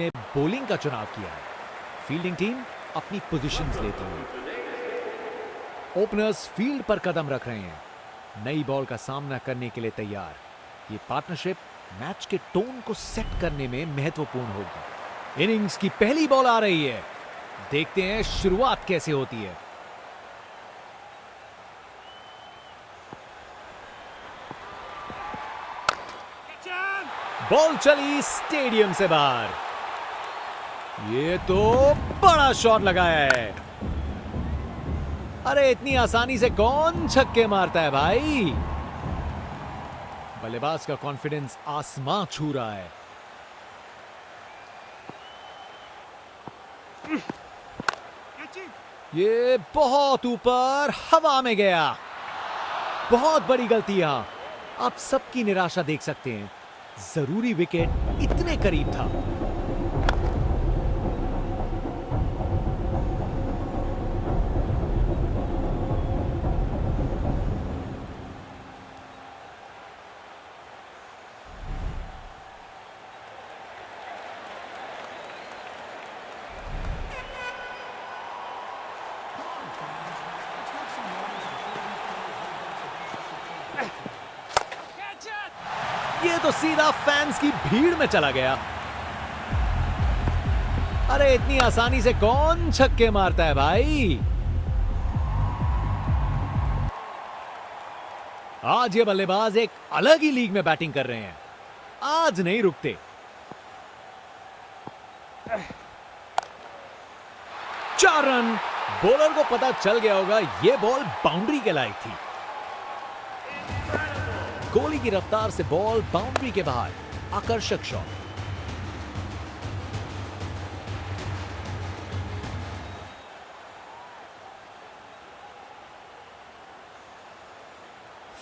ने बॉलिंग का चुनाव किया है। फील्डिंग टीम अपनी पोजीशंस लेती है। ओपनर्स फील्ड पर कदम रख रहे हैं, नई बॉल का सामना करने के लिए तैयार। ये पार्टनरशिप मैच के टोन को सेट करने में महत्वपूर्ण होगी। इनिंग्स की पहली बॉल आ रही है, देखते हैं शुरुआत कैसे होती है। बॉल चली स्टेडियम से बाहर। ये तो बड़ा शॉट लगाया है। अरे इतनी आसानी से कौन छक्के मारता है भाई। बल्लेबाज का कॉन्फिडेंस आसमां छू रहा है। ये बहुत ऊपर हवा में गया। बहुत बड़ी गलती यहां। आप सबकी निराशा देख सकते हैं। जरूरी विकेट इतने करीब था। ये तो सीधा फैंस की भीड़ में चला गया। अरे इतनी आसानी से कौन छक्के मारता है भाई। आज ये बल्लेबाज एक अलग ही लीग में बैटिंग कर रहे हैं। आज नहीं रुकते। चार रन। बॉलर को पता चल गया होगा ये बॉल बाउंड्री के लायक थी। गोली की रफ्तार से बॉल बाउंड्री के बाहर। आकर्षक शॉट।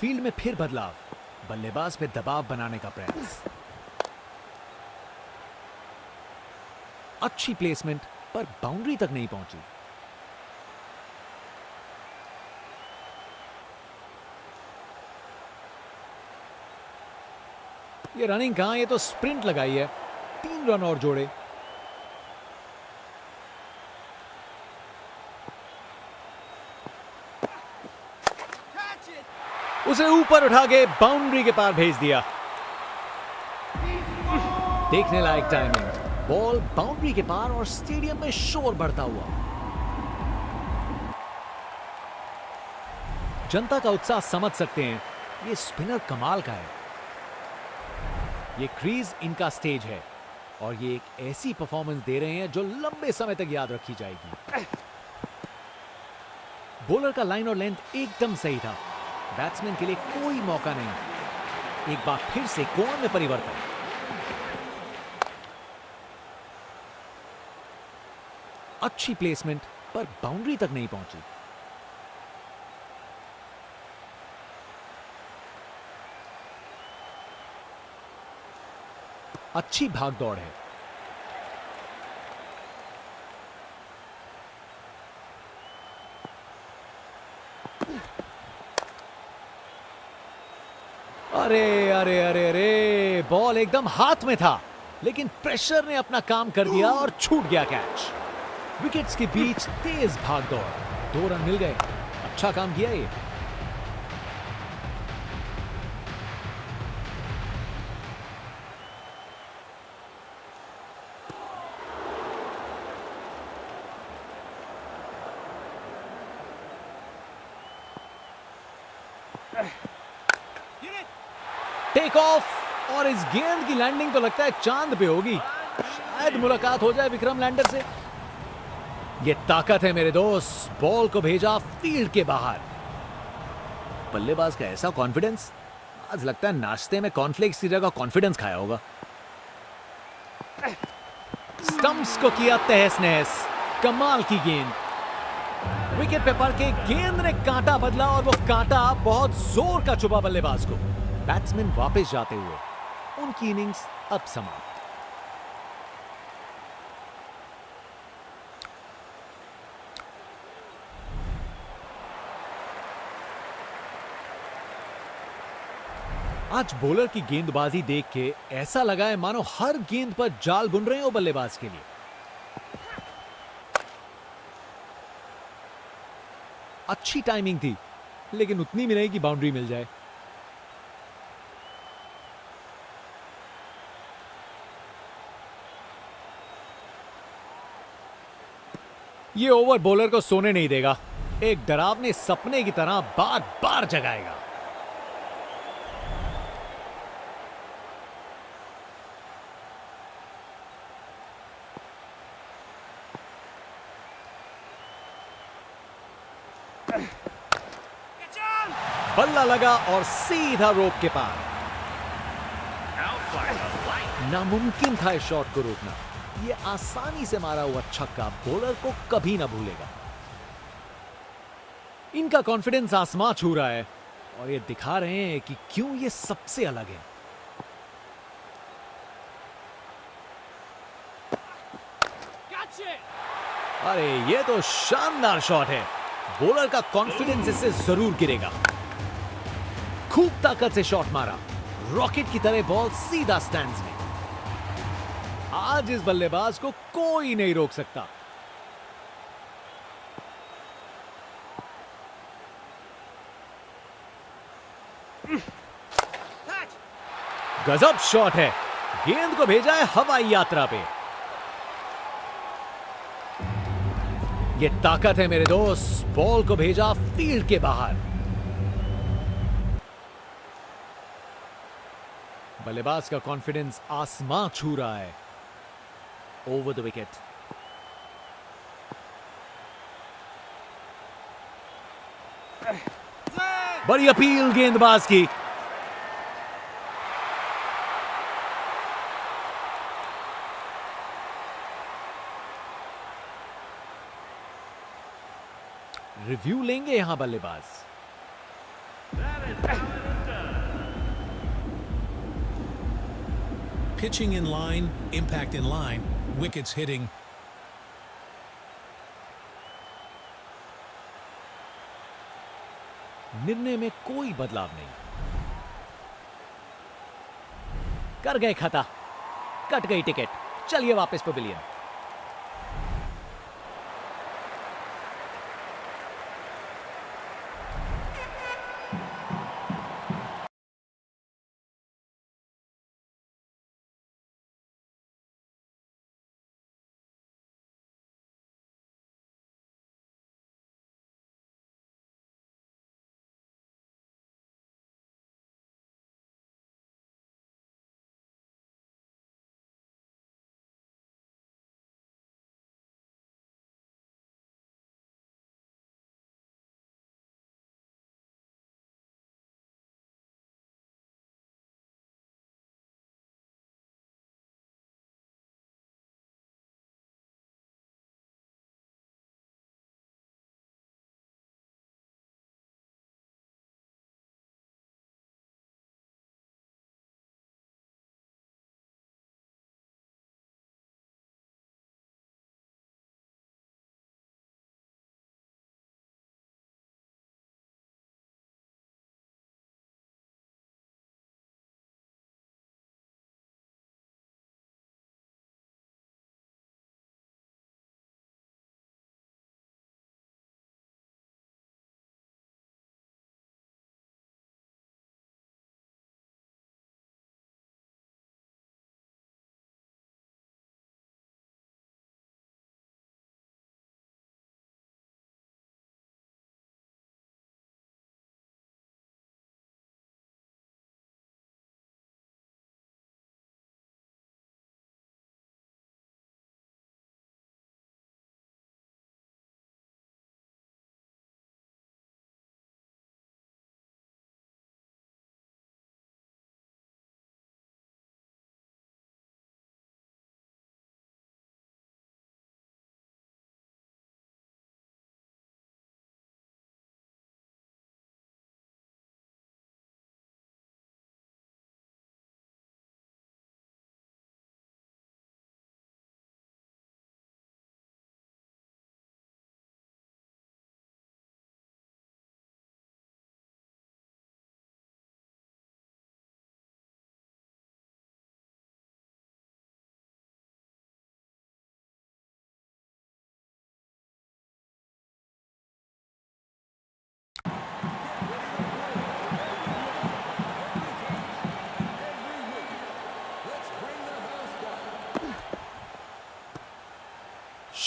फील्ड में फिर बदलाव। बल्लेबाज पे दबाव बनाने का प्रयास। अच्छी प्लेसमेंट पर बाउंड्री तक नहीं पहुंची। ये रनिंग कहां, ये तो स्प्रिंट लगाई है। 3 रन और जोड़े। उसे ऊपर उठा के बाउंड्री के पार भेज दिया। देखने लायक टाइमिंग। बॉल बाउंड्री के पार और स्टेडियम में शोर बढ़ता हुआ। जनता का उत्साह समझ सकते हैं। ये स्पिनर कमाल का है। ये क्रीज इनका स्टेज है और ये एक ऐसी परफॉर्मेंस दे रहे हैं जो लंबे समय तक याद रखी जाएगी। बॉलर का लाइन और लेंथ एकदम सही था। बैट्समैन के लिए कोई मौका नहीं। एक बार फिर से कोण में परिवर्तन। अच्छी प्लेसमेंट पर बाउंड्री तक नहीं पहुंची। अच्छी भागदौड़ है। अरे अरे अरे अरे, बॉल एकदम हाथ में था लेकिन प्रेशर ने अपना काम कर दिया और छूट गया कैच। विकेट्स के बीच तेज भागदौड़। 2 रन मिल गए। अच्छा काम किया ये। टेक ऑफ और इस गेंद की लैंडिंग तो लगता है चांद पे होगी। शायद मुलाकात हो जाए विक्रम लैंडर से। ये ताकत है मेरे दोस्त। बॉल को भेजा फील्ड के बाहर। बल्लेबाज का ऐसा कॉन्फिडेंस। आज लगता है नाश्ते में कॉर्नफ्लेक्स की जगह कॉन्फिडेंस खाया होगा। स्टंप्स को किया तहस नहस। कमाल की गेंद। विकेट पे पड़ के गेंद ने कांटा बदला और वो कांटा बहुत जोर का चुभा बल्लेबाज को। बैट्समैन वापस जाते हुए। उनकी इनिंग्स अब समाप्त। आज बॉलर की गेंदबाजी देख के ऐसा लगा है मानो हर गेंद पर जाल बुन रहे हो बल्लेबाज के लिए। अच्छी टाइमिंग थी, लेकिन उतनी भी नहीं कि बाउंड्री मिल जाए। ये ओवर बॉलर को सोने नहीं देगा, एक डरावने सपने की तरह बार बार जगाएगा। बल्ला लगा और सीधा रोक के पार। नामुमकिन था इस शॉट को रोकना। ये आसानी से मारा हुआ छक्का बॉलर को कभी ना भूलेगा। इनका कॉन्फिडेंस आसमां छू रहा है और ये दिखा रहे हैं कि क्यों ये सबसे अलग है। अरे ये तो शानदार शॉट है। बॉलर का कॉन्फिडेंस इससे जरूर गिरेगा। खूब ताकत से शॉट मारा, रॉकेट की तरह बॉल सीधा स्टैंड्स में। आज इस बल्लेबाज को कोई नहीं रोक सकता। गजब शॉट है, गेंद को भेजा है हवाई यात्रा पे। ये ताकत है मेरे दोस्त, बॉल को भेजा फील्ड के बाहर। बल्लेबाज का कॉन्फिडेंस आसमां छू रहा है। Over the wicket. बड़ी अपील गेंदबाज की। रिव्यू लेंगे यहां बल्लेबाज। Pitching in line, impact in line, wickets hitting. निर्णय में कोई बदलाव नहीं। कर गए खता, कट गई टिकट। चलिए वापस पवेलियन।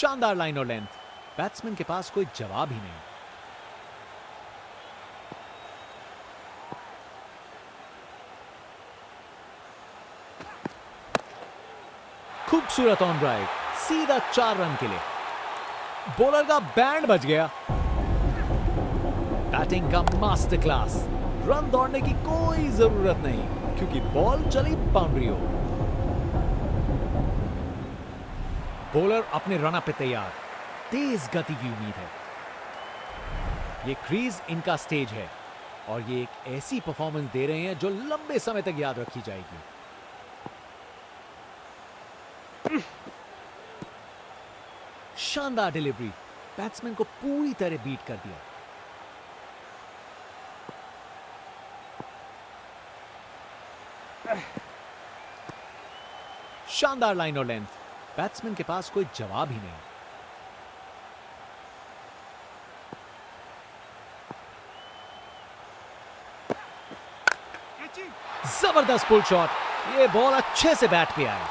शानदार लाइन और लेंथ, बैट्समैन के पास कोई जवाब ही नहीं। खूबसूरत ऑन ड्राइव, सीधा 4 रन के लिए। बॉलर का बैंड बज गया। बैटिंग का मास्टर क्लास, रन दौड़ने की कोई जरूरत नहीं क्योंकि बॉल चली बाउंड्री हो। बॉलर अपने रन पे तैयार, तेज गति की उम्मीद है। ये क्रीज इनका स्टेज है और ये एक ऐसी परफॉर्मेंस दे रहे हैं जो लंबे समय तक याद रखी जाएगी। शानदार डिलीवरी, बैट्समैन को पूरी तरह बीट कर दिया। शानदार लाइन और लेंथ, बैट्समैन के पास कोई जवाब ही नहीं। जबरदस्त पुल शॉट, ये बॉल अच्छे से बैट पे आए।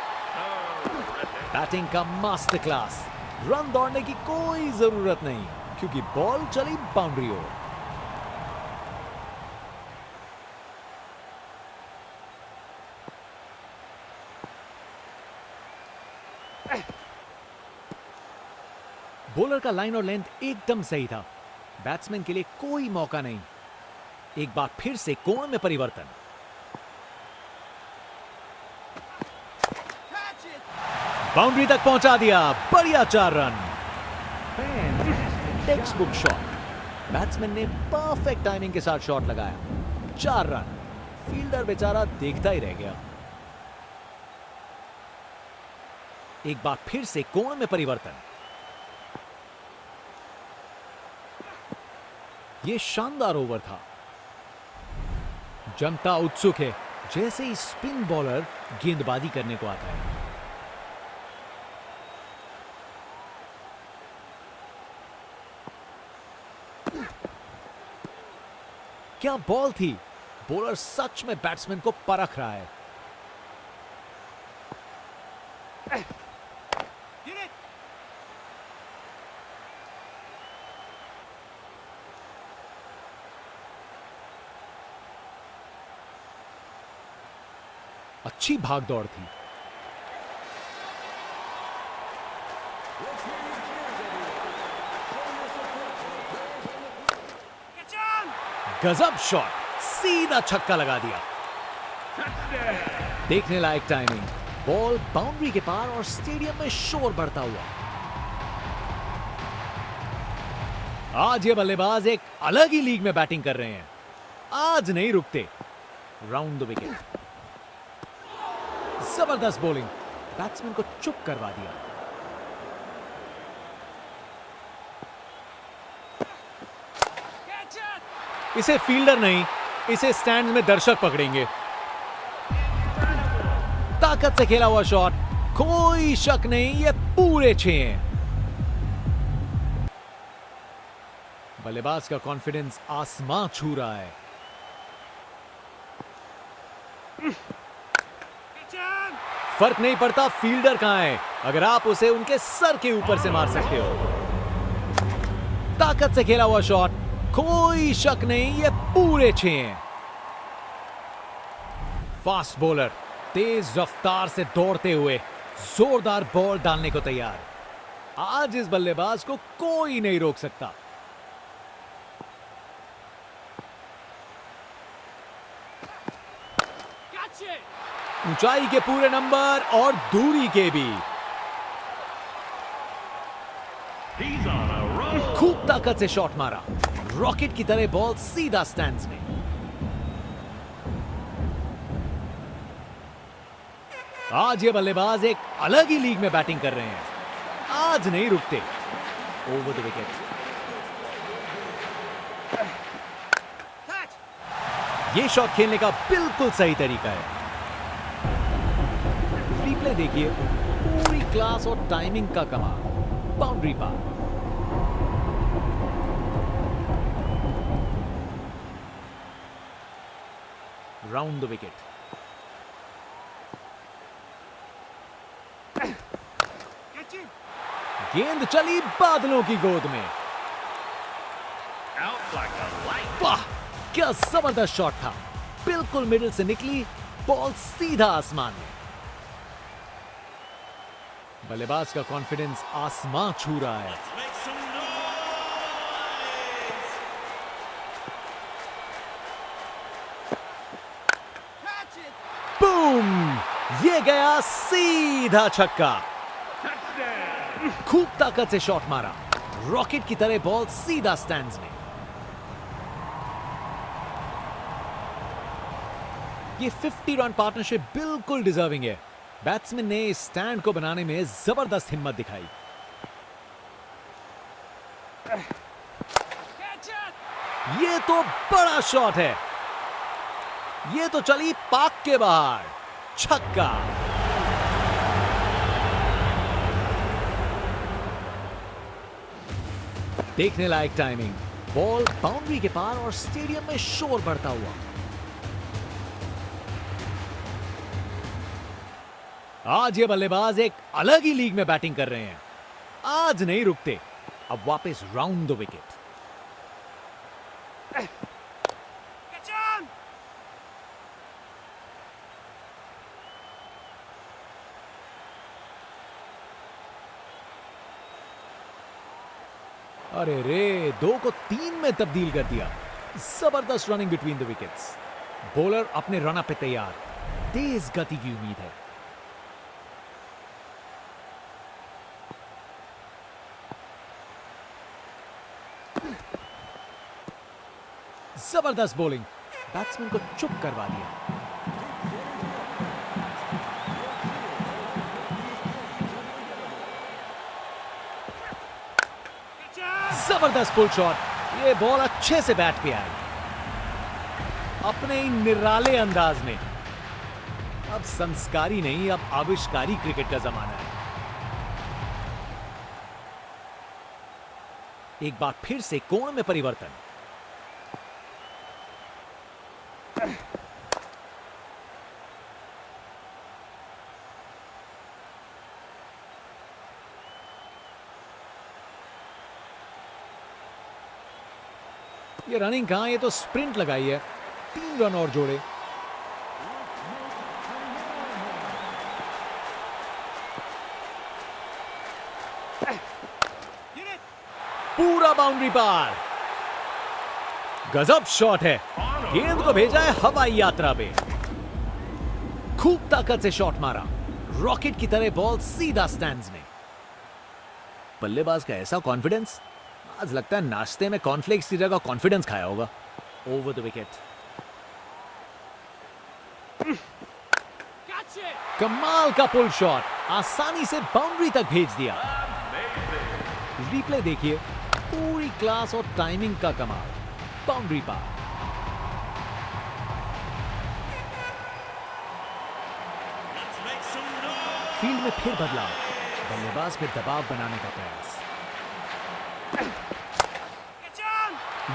बैटिंग का मास्टर क्लास, रन दौड़ने की कोई जरूरत नहीं क्योंकि बॉल चली बाउंड्री हो। बॉलर का लाइन और लेंथ एकदम सही था, बैट्समैन के लिए कोई मौका नहीं। एक बार फिर से कोण में परिवर्तन। बाउंड्री तक पहुंचा दिया, बढ़िया 4 run. Text book shot, batsman ने परफेक्ट टाइमिंग के साथ शॉट लगाया। 4 रन, फील्डर बेचारा देखता ही रह गया। एक बार फिर से कोण में परिवर्तन। यह शानदार ओवर था। जनता उत्सुक है जैसे ही स्पिन बॉलर गेंदबाजी करने को आता है। क्या बॉल थी, बॉलर सच में बैट्समैन को परख रहा है। अच्छी भाग दौड़ थी। गजब शॉट, सीधा छक्का लगा दिया। देखने लायक टाइमिंग, बॉल बाउंड्री के पार और स्टेडियम में शोर बढ़ता हुआ। आज ये बल्लेबाज एक अलग ही लीग में बैटिंग कर रहे हैं, आज नहीं रुकते। राउंड द विकेट, जबरदस्त बॉलिंग, बैट्समैन को चुप करवा दिया। इसे फील्डर नहीं, इसे स्टैंड में दर्शक पकड़ेंगे। ताकत से खेला हुआ शॉट, कोई शक नहीं, ये पूरे 6 हैं। बल्लेबाज का कॉन्फिडेंस आसमां छू रहा है। फर्क नहीं पड़ता फील्डर कहां है, अगर आप उसे उनके सर के ऊपर से मार सकते हो। ताकत से खेला हुआ शॉट, कोई शक नहीं, ये पूरे 6 हैं। फास्ट बॉलर तेज रफ्तार से दौड़ते हुए जोरदार बॉल डालने को तैयार। आज इस बल्लेबाज को कोई नहीं रोक सकता। ऊंचाई के पूरे नंबर और दूरी के भी। खूब ताकत से शॉट मारा, रॉकेट की तरह बॉल सीधा स्टैंड्स में। आज ये बल्लेबाज एक अलग ही लीग में बैटिंग कर रहे हैं, आज नहीं रुकते। ओवर द विकेट, ये शॉट खेलने का बिल्कुल सही तरीका है। रिप्ले देखिए, पूरी क्लास और टाइमिंग का कमाल। बाउंड्री पार, राउंड द विकेट। गेंद चली बादलों की गोद में। वाह, क्या जबरदस्त शॉट था। बिल्कुल मिडिल से निकली, बॉल सीधा आसमान में। बल्लेबाज का कॉन्फिडेंस आसमां छू रहा है। बूम, ये गया सीधा छक्का। खूब ताकत से शॉट मारा, रॉकेट की तरह बॉल सीधा स्टैंड्स में। ये 50 रन पार्टनरशिप बिल्कुल डिजर्विंग है। बैट्समैन ने इस स्टैंड को बनाने में जबरदस्त हिम्मत दिखाई। ये तो बड़ा शॉट है। ये तो चली पाक के बाहर, छक्का। देखने लायक टाइमिंग, बॉल बाउंड्री के पार और स्टेडियम में शोर बढ़ता हुआ। आज ये बल्लेबाज एक अलग ही लीग में बैटिंग कर रहे हैं। आज नहीं रुकते, अब वापस राउंड द विकेट। अरे रे, 2 को 3 में तब्दील कर दिया। जबरदस्त running between the wickets. Bowler अपने रन पे तैयार, तेज गति की उम्मीद है। जबरदस्त बॉलिंग, बैट्समैन को चुप करवा दिया। जबरदस्त पुल शॉट, ये बॉल अच्छे से बैट पे आई अपने ही निराले अंदाज में। अब संस्कारी नहीं, अब आविष्कारी क्रिकेट का जमाना है। एक बार फिर से कोण में परिवर्तन। ये रनिंग कहां, ये तो स्प्रिंट लगाई है। 3 रन और जोड़े। पूरा बाउंड्री पार। गजब शॉट है। गेंद को भेजा है हवाई यात्रा पे। खूब ताकत से शॉट मारा, रॉकेट की तरह बॉल सीधा स्टैंड्स में। बल्लेबाज का ऐसा कॉन्फिडेंस, आज लगता है नाश्ते में कॉर्नफ्लेक्स की जगह कॉन्फिडेंस खाया होगा। Over the wicket. कमाल का पुल शॉट, आसानी से बाउंड्री तक भेज दिया। रिप्ले देखिए, पूरी क्लास और टाइमिंग का कमाल। बाउंड्री पार। फील्ड में फिर बदलाव, बल्लेबाज पे दबाव बनाने का प्रयास।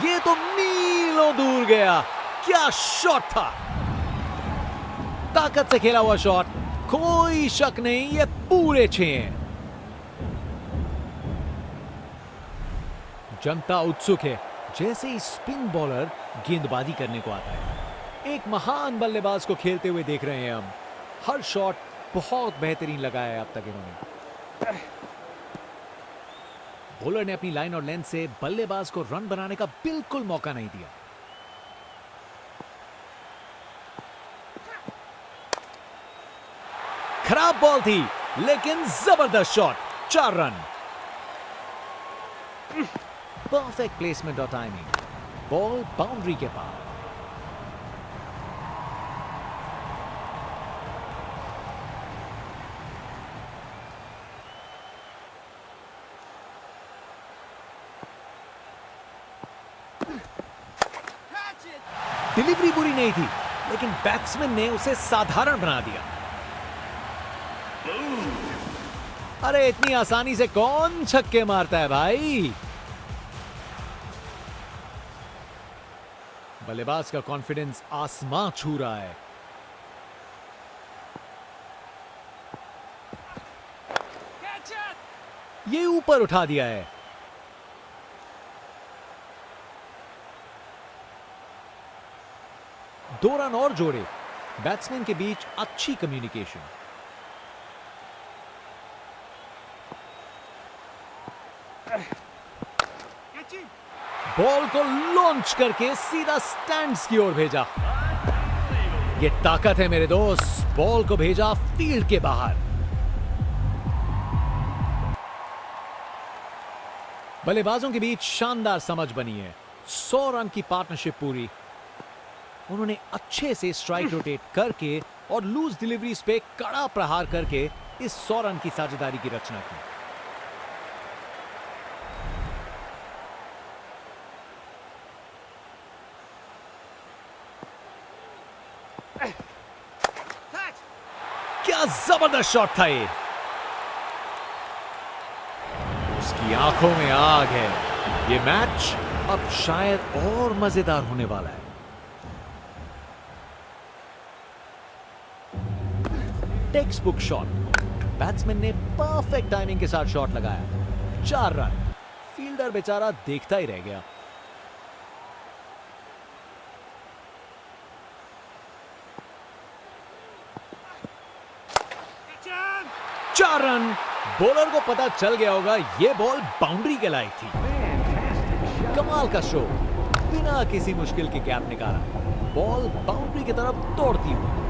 ये तो मीलों दूर गया। क्या शॉट था, ताकत से खेला हुआ शॉट। कोई शक नहीं, ये पूरे 6 हैं। जनता उत्सुक है, जैसे ही स्पिन बॉलर गेंदबाजी करने को आता है। एक महान बल्लेबाज को खेलते हुए देख रहे हैं हम। हर शॉट बहुत बेहतरीन लगाया है अब तक इन्होंने। बॉलर ने अपनी लाइन और लेंथ से बल्लेबाज को रन बनाने का बिल्कुल मौका नहीं दिया। खराब बॉल थी, लेकिन जबरदस्त शॉट। 4 रन। परफेक्ट प्लेसमेंट और टाइमिंग, बॉल बाउंड्री के पार। डिलीवरी बुरी नहीं थी, लेकिन बैट्समैन ने उसे साधारण बना दिया। अरे इतनी आसानी से कौन छक्के मारता है भाई। बल्लेबाज का कॉन्फिडेंस आसमां छू रहा है। ये ऊपर उठा दिया है। दो रन और जोड़े। बैट्समैन के बीच अच्छी कम्युनिकेशन। बॉल को लॉन्च करके सीधा स्टैंड्स की ओर भेजा। ये ताकत है मेरे दोस्त। बॉल को भेजा फील्ड के बाहर। बल्लेबाजों के बीच शानदार समझ बनी है। 100 रन की पार्टनरशिप पूरी। उन्होंने अच्छे से स्ट्राइक रोटेट करके और लूज डिलीवरीज पे कड़ा प्रहार करके इस 100 रन की साझेदारी की रचना की। क्या जबरदस्त शॉट था ये। उसकी आंखों में आग है। ये मैच अब शायद और मजेदार होने वाला है। Text book shot. बैट्समैन ने परफेक्ट टाइमिंग के साथ शॉट लगाया। 4 रन। फील्डर बेचारा देखता ही रह गया। चार रन। बॉलर को पता चल गया होगा यह बॉल बाउंड्री के लायक थी। कमाल का शो। बिना किसी मुश्किल के गैप निकाला। बॉल बाउंड्री की तरफ दौड़ती हुई।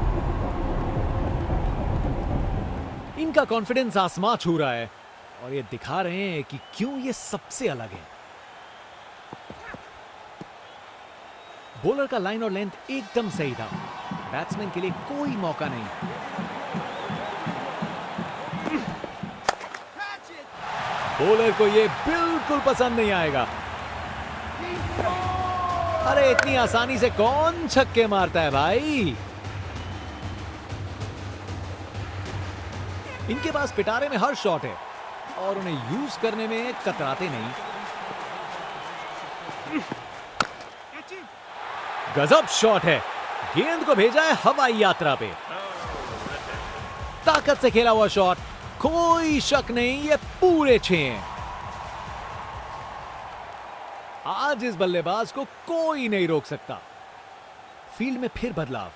इनका कॉन्फिडेंस आसमां छू रहा है और ये दिखा रहे हैं कि क्यों ये सबसे अलग है। बॉलर का लाइन और लेंथ एकदम सही था। बैट्समैन के लिए कोई मौका नहीं। बॉलर को ये बिल्कुल पसंद नहीं आएगा। अरे इतनी आसानी से कौन छक्के मारता है भाई। इनके पास पिटारे में हर शॉट है और उन्हें यूज करने में कतराते नहीं। गजब शॉट है। गेंद को भेजा है हवाई यात्रा पे। ताकत से खेला हुआ शॉट। कोई शक नहीं ये पूरे 6 हैं। आज इस बल्लेबाज को कोई नहीं रोक सकता। फील्ड में फिर बदलाव।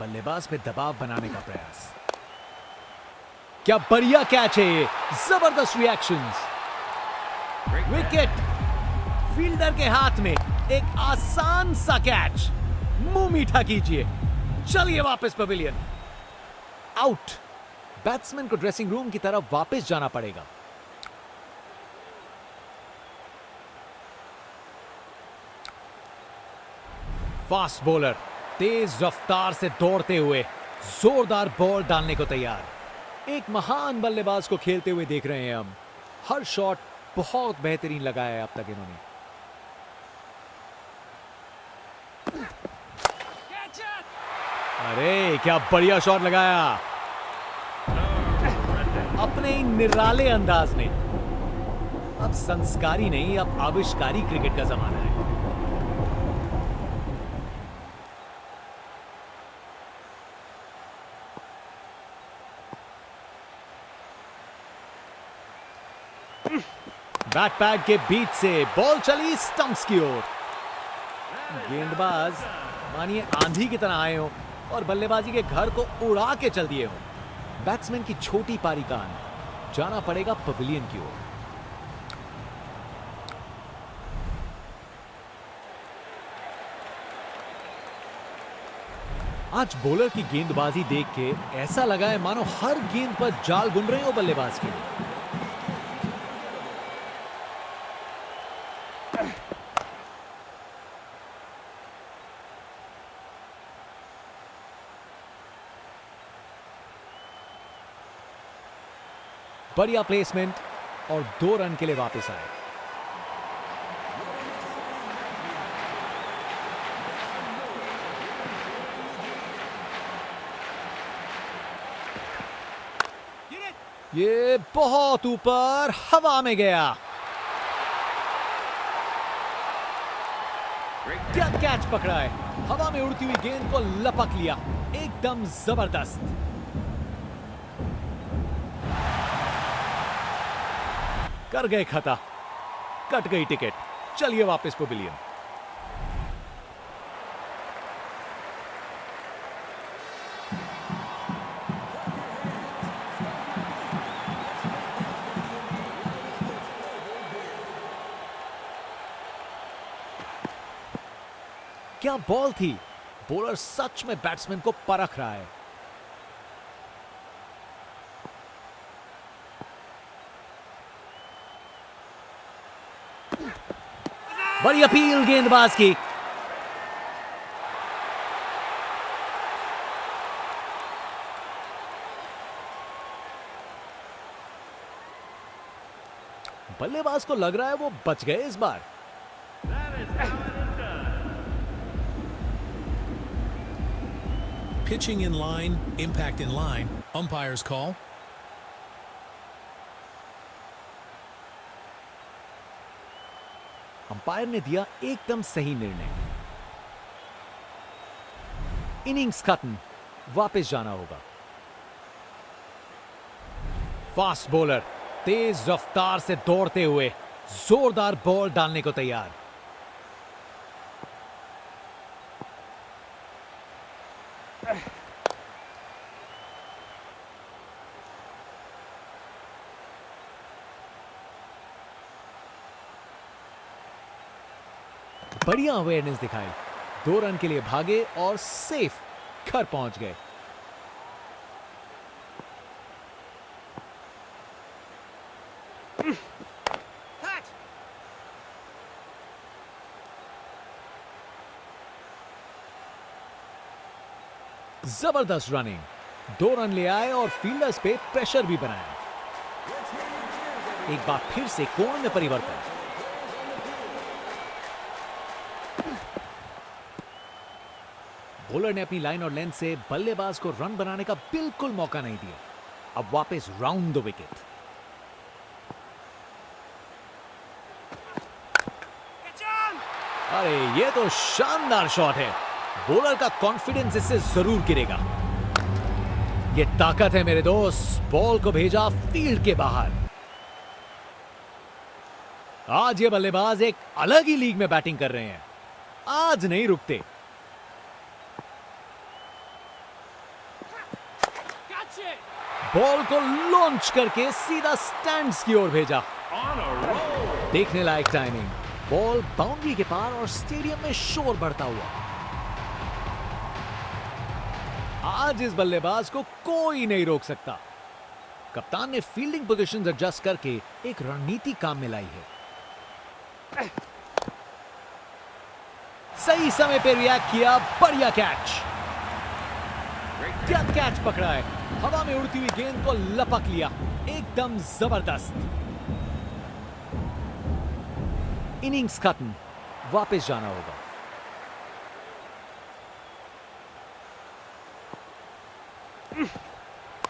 बल्लेबाज पे दबाव बनाने का प्रयास। क्या बढ़िया कैच है ये। जबरदस्त रिएक्शंस। विकेट। फील्डर के हाथ में एक आसान सा कैच। मुंह मीठा कीजिए। चलिए वापस पवेलियन। आउट। बैट्समैन को ड्रेसिंग रूम की तरफ वापस जाना पड़ेगा। फास्ट बॉलर तेज रफ्तार से दौड़ते हुए जोरदार बॉल डालने को तैयार। एक महान बल्लेबाज को खेलते हुए देख रहे हैं हम। हर शॉट बहुत बेहतरीन लगाया है अब तक इन्होंने। अरे क्या बढ़िया शॉट लगाया अपने निराले अंदाज में। अब संस्कारी नहीं, अब आविष्कारी क्रिकेट का जमाना है। बैट पैड के बीच से बॉल चली स्टंप्स की ओर। गेंदबाज मानिए आंधी की तरह आए हो और बल्लेबाजी के घर को उड़ा के चल दिए हो। बैट्समैन की छोटी पारी का अंत। जाना पड़ेगा पवेलियन की ओर। आज बॉलर की गेंदबाजी देख के ऐसा लगा है मानो हर गेंद पर जाल बुन रहे हो बल्लेबाज के लिए। बढ़िया प्लेसमेंट और 2 रन के लिए वापस आए। ये बहुत ऊपर हवा में गया। क्या कैच पकड़ा है। हवा में उड़ती हुई गेंद को लपक लिया। एकदम जबरदस्त। कर गए खता, कट गई टिकट, चलिए वापस पवेलियन। क्या बॉल थी, बॉलर सच में बैट्समैन को परख रहा है। बड़ी अपील गेंदबाज की। बल्लेबाज को लग रहा है वो बच गए इस बार। Pitching in line, impact in line. Umpire's call. Umpire ने दिया एकदम सही निर्णय। इनिंग्स खत्म, वापस जाना होगा। फास्ट बॉलर तेज रफ्तार से दौड़ते हुए जोरदार बॉल डालने को तैयार। बढ़िया अवेयरनेस दिखाई, 2 रन के लिए भागे और सेफ घर पहुंच गए। जबरदस्त रनिंग, 2 रन ले आए और फील्डर्स पे प्रेशर भी बनाया। एक बार फिर से कोण में परिवर्तन। बॉलर ने अपनी लाइन और लेंथ से बल्लेबाज को रन बनाने का बिल्कुल मौका नहीं दिया। अब वापस राउंड द विकेट। अरे ये तो शानदार शॉट है, बॉलर का कॉन्फिडेंस इससे जरूर गिरेगा। ये ताकत है मेरे दोस्त, बॉल को भेजा फील्ड के बाहर। आज ये बल्लेबाज एक अलग ही लीग में बैटिंग कर रहे हैं, आज नहीं रुकते। बॉल को लॉन्च करके सीधा स्टैंड्स की ओर भेजा। देखने लायक टाइमिंग, बॉल बाउंड्री के पार और स्टेडियम में शोर बढ़ता हुआ। आज इस बल्लेबाज को कोई नहीं रोक सकता। कप्तान ने फील्डिंग पोजीशंस एडजस्ट करके एक रणनीति काम में लाई है। सही समय पे रिएक्ट किया, बढ़िया कैच। क्या कैच पकड़ा है, हवा में उड़ती हुई गेंद को लपक लिया, एकदम जबरदस्त। इनिंग्स खत्म, वापस जाना होगा।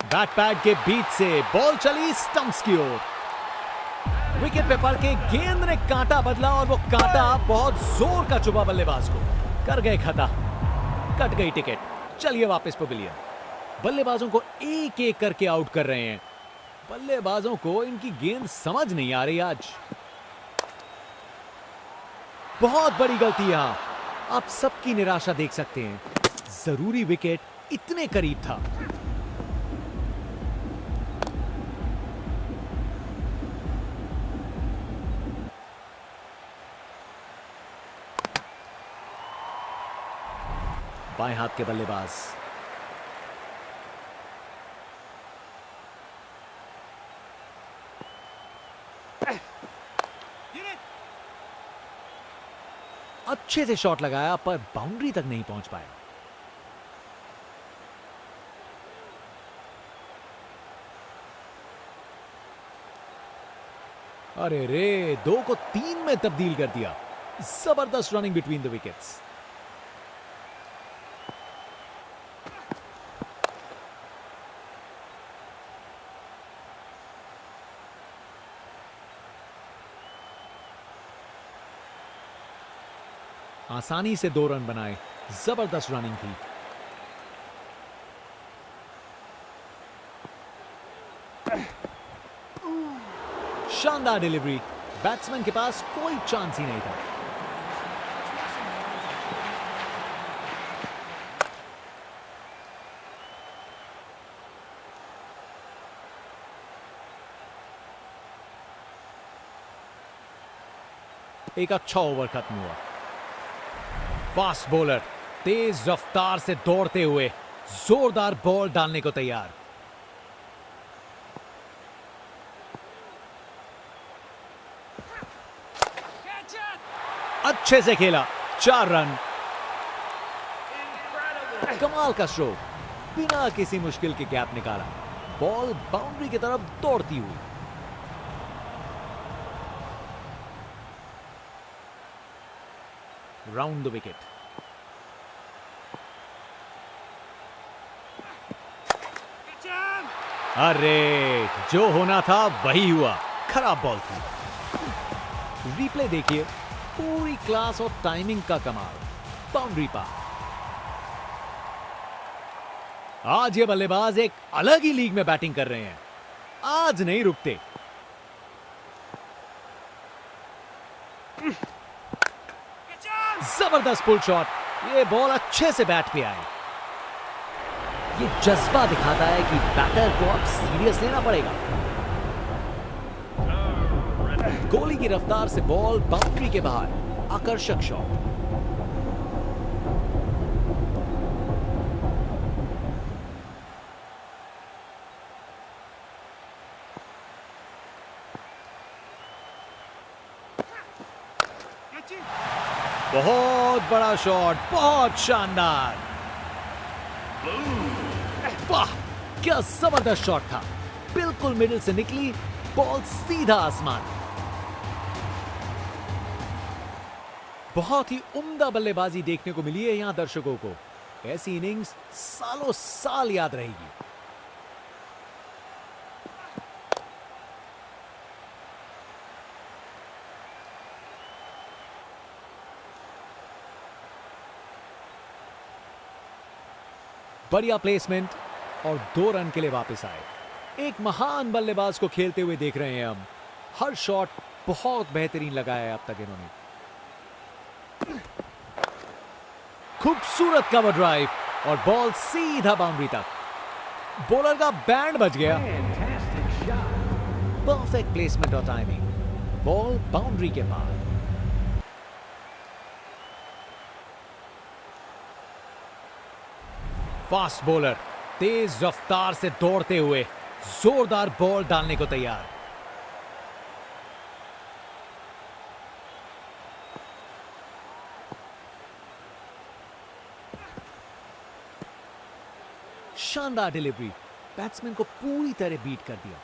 बैट पैड के बीच से बॉल चली स्टंप्स की ओर। विकेट पे पड़ के गेंद ने कांटा बदला और वो कांटा बहुत जोर का चुभा बल्लेबाज को। कर गए खता, कट गई टिकट, चलिए वापस पवेलियन। बल्लेबाजों को एक एक करके आउट कर रहे हैं। बल्लेबाजों को इनकी गेंद समझ नहीं आ रही आज। बहुत बड़ी गलती यहां, आप सबकी निराशा देख सकते हैं। जरूरी विकेट इतने करीब था। बाएं हाथ के बल्लेबाज अच्छे से शॉट लगाया पर बाउंड्री तक नहीं पहुंच पाया। अरे रे, 2 को 3 में तब्दील कर दिया। जबरदस्त रनिंग बिटवीन द विकेट्स। आसानी से 2 रन बनाए, जबरदस्त रनिंग थी। शानदार डिलीवरी, बैट्समैन के पास कोई चांस ही नहीं था। एक अच्छा ओवर खत्म हुआ। फास्ट बॉलर तेज रफ्तार से दौड़ते हुए जोरदार बॉल डालने को तैयार। अच्छे से खेला, 4 रन। कमाल का स्ट्रोक, बिना किसी मुश्किल के गैप निकाला, बॉल बाउंड्री की तरफ दौड़ती हुई। Round the wicket. अरे जो होना था वही हुआ, खराब बॉल थी। रिप्ले देखिए, पूरी क्लास और टाइमिंग का कमाल, बाउंड्री पार। आज ये बल्लेबाज एक अलग ही लीग में बैटिंग कर रहे हैं, आज नहीं रुकते। जबरदस्त पुल शॉट, ये बॉल अच्छे से बैट पे आए। ये जज्बा दिखाता है कि बैटर को अब सीरियस लेना पड़ेगा। गोली की रफ्तार से बॉल बाउंड्री के बाहर, आकर्षक शॉट। बहुत बड़ा शॉट, बहुत शानदार। वाह, क्या जबरदस्त शॉट था, बिल्कुल मिडिल से निकली बॉल सीधा आसमान। बहुत ही उम्दा बल्लेबाजी देखने को मिली है यहां दर्शकों को। ऐसी इनिंग्स सालों साल याद रहेगी। बढ़िया प्लेसमेंट और 2 रन के लिए वापस आए। एक महान बल्लेबाज को खेलते हुए देख रहे हैं हम। हर शॉट बहुत बेहतरीन लगाया है अब तक इन्होंने। खूबसूरत कवर ड्राइव और बॉल सीधा बाउंड्री तक। बॉलर का बैंड बज गया। परफेक्ट प्लेसमेंट और टाइमिंग, बॉल बाउंड्री के पार। फास्ट बॉलर तेज रफ्तार से दौड़ते हुए जोरदार बॉल डालने को तैयार। शानदार डिलीवरी, बैट्समैन को पूरी तरह बीट कर दिया।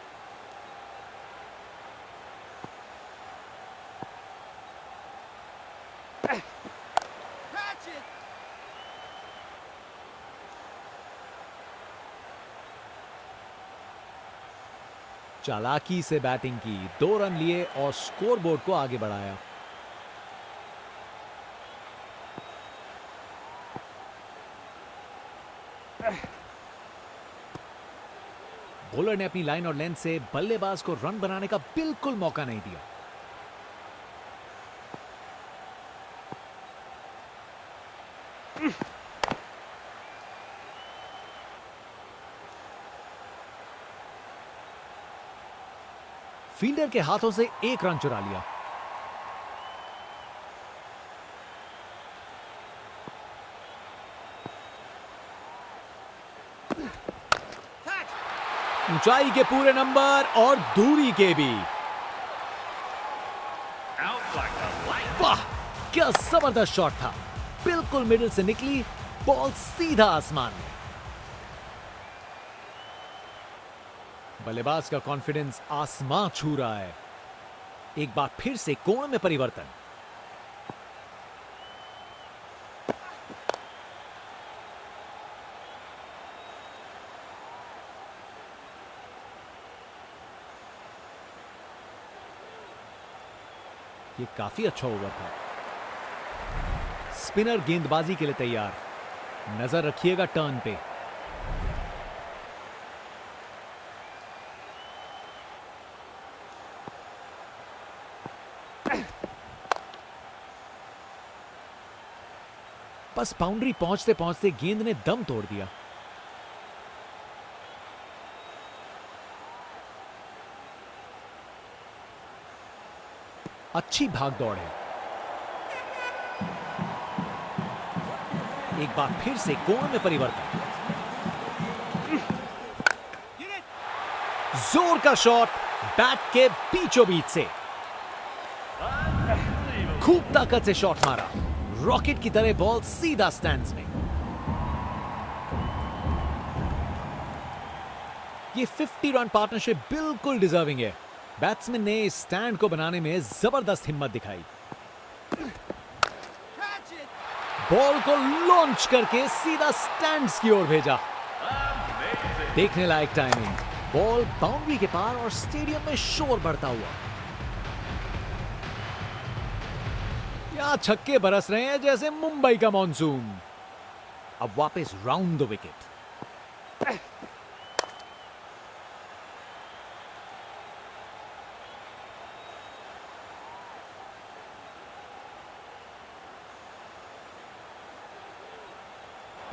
चालाकी से बैटिंग की, 2 रन लिए और स्कोरबोर्ड को आगे बढ़ाया। बॉलर ने अपनी लाइन और लेंथ से बल्लेबाज को रन बनाने का बिल्कुल मौका नहीं दिया। फील्डर के हाथों से 1 रन चुरा लिया। ऊंचाई के पूरे नंबर और दूरी के भी। वाह, क्या जबरदस्त शॉट था, बिल्कुल मिडिल से निकली बॉल सीधा आसमान में। बल्लेबाज का कॉन्फिडेंस आसमां छू रहा है। एक बार फिर से कोण में परिवर्तन। ये काफी अच्छा ओवर था। स्पिनर गेंदबाजी के लिए तैयार। नजर रखिएगा टर्न पे। बस बाउंड्री पहुंचते पहुंचते गेंद ने दम तोड़ दिया। अच्छी भाग दौड़ है। एक बार फिर से कोण में परिवर्तन। जोर का शॉट बैट के बीचों बीच से। खूब ताकत से शॉट मारा। रॉकेट की तरह बॉल सीधा स्टैंड्स में। ये 50 रन पार्टनरशिप बिल्कुल डिजर्विंग है। बैट्समैन ने इस स्टैंड को बनाने में जबरदस्त हिम्मत दिखाई। बॉल को लॉन्च करके सीधा स्टैंड्स की ओर भेजा। देखने लायक टाइमिंग। बॉल बाउंड्री के पार और स्टेडियम में शोर बढ़ता हुआ। यहां छक्के बरस रहे हैं जैसे मुंबई का मॉनसून। अब वापस राउंड द विकेट।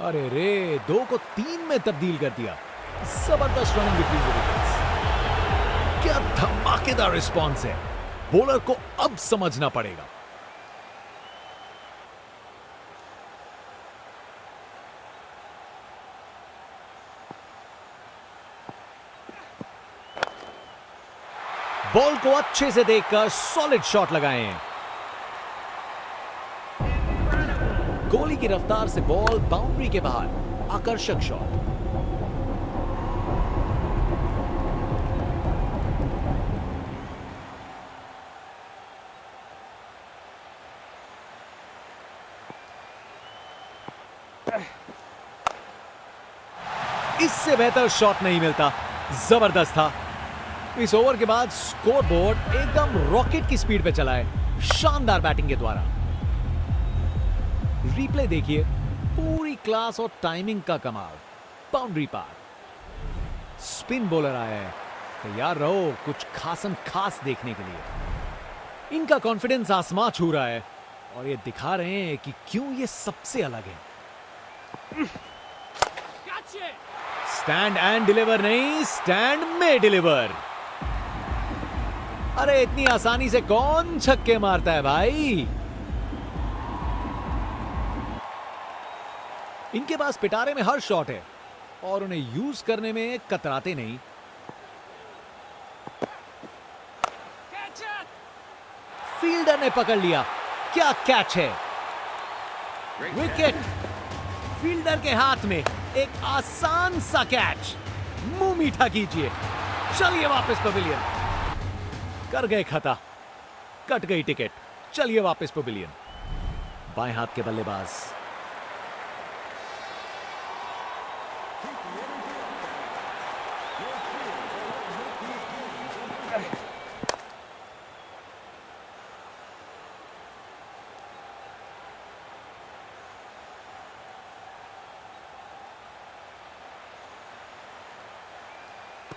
अरे रे, 2 को 3 में तब्दील कर दिया। जबरदस्त रनिंग बिटवीन द विकेट्स। क्या धमाकेदार रिस्पॉन्स है। बॉलर को अब समझना पड़ेगा। बॉल को अच्छे से देखकर सॉलिड शॉट लगाए हैं। गोली की रफ्तार से बॉल बाउंड्री के बाहर। आकर्षक शॉट। इससे बेहतर शॉट नहीं मिलता। जबरदस्त था। इस ओवर के बाद स्कोरबोर्ड एकदम रॉकेट की स्पीड पे चला है। शानदार बैटिंग के द्वारा। रिप्ले देखिए। पूरी क्लास और टाइमिंग का कमाल। बाउंड्री पार। स्पिन बॉलर आया है। तैयार रहो कुछ खासन खास देखने के लिए। इनका कॉन्फिडेंस आसमां छू रहा है और ये दिखा रहे हैं कि क्यों ये सबसे अलग है। स्टैंड एंड डिलीवर नहीं, स्टैंड में डिलीवर। अरे इतनी आसानी से कौन छक्के मारता है भाई। इनके पास पिटारे में हर शॉट है और उन्हें यूज करने में कतराते नहीं। फील्डर ने पकड़ लिया। क्या कैच है। विकेट। फील्डर के हाथ में एक आसान सा कैच। मुंह मीठा कीजिए। चलिए वापस पवेलियन। कर गए खता। कट गई टिकट। चलिए वापस पवेलियन। बाएं हाथ के बल्लेबाज।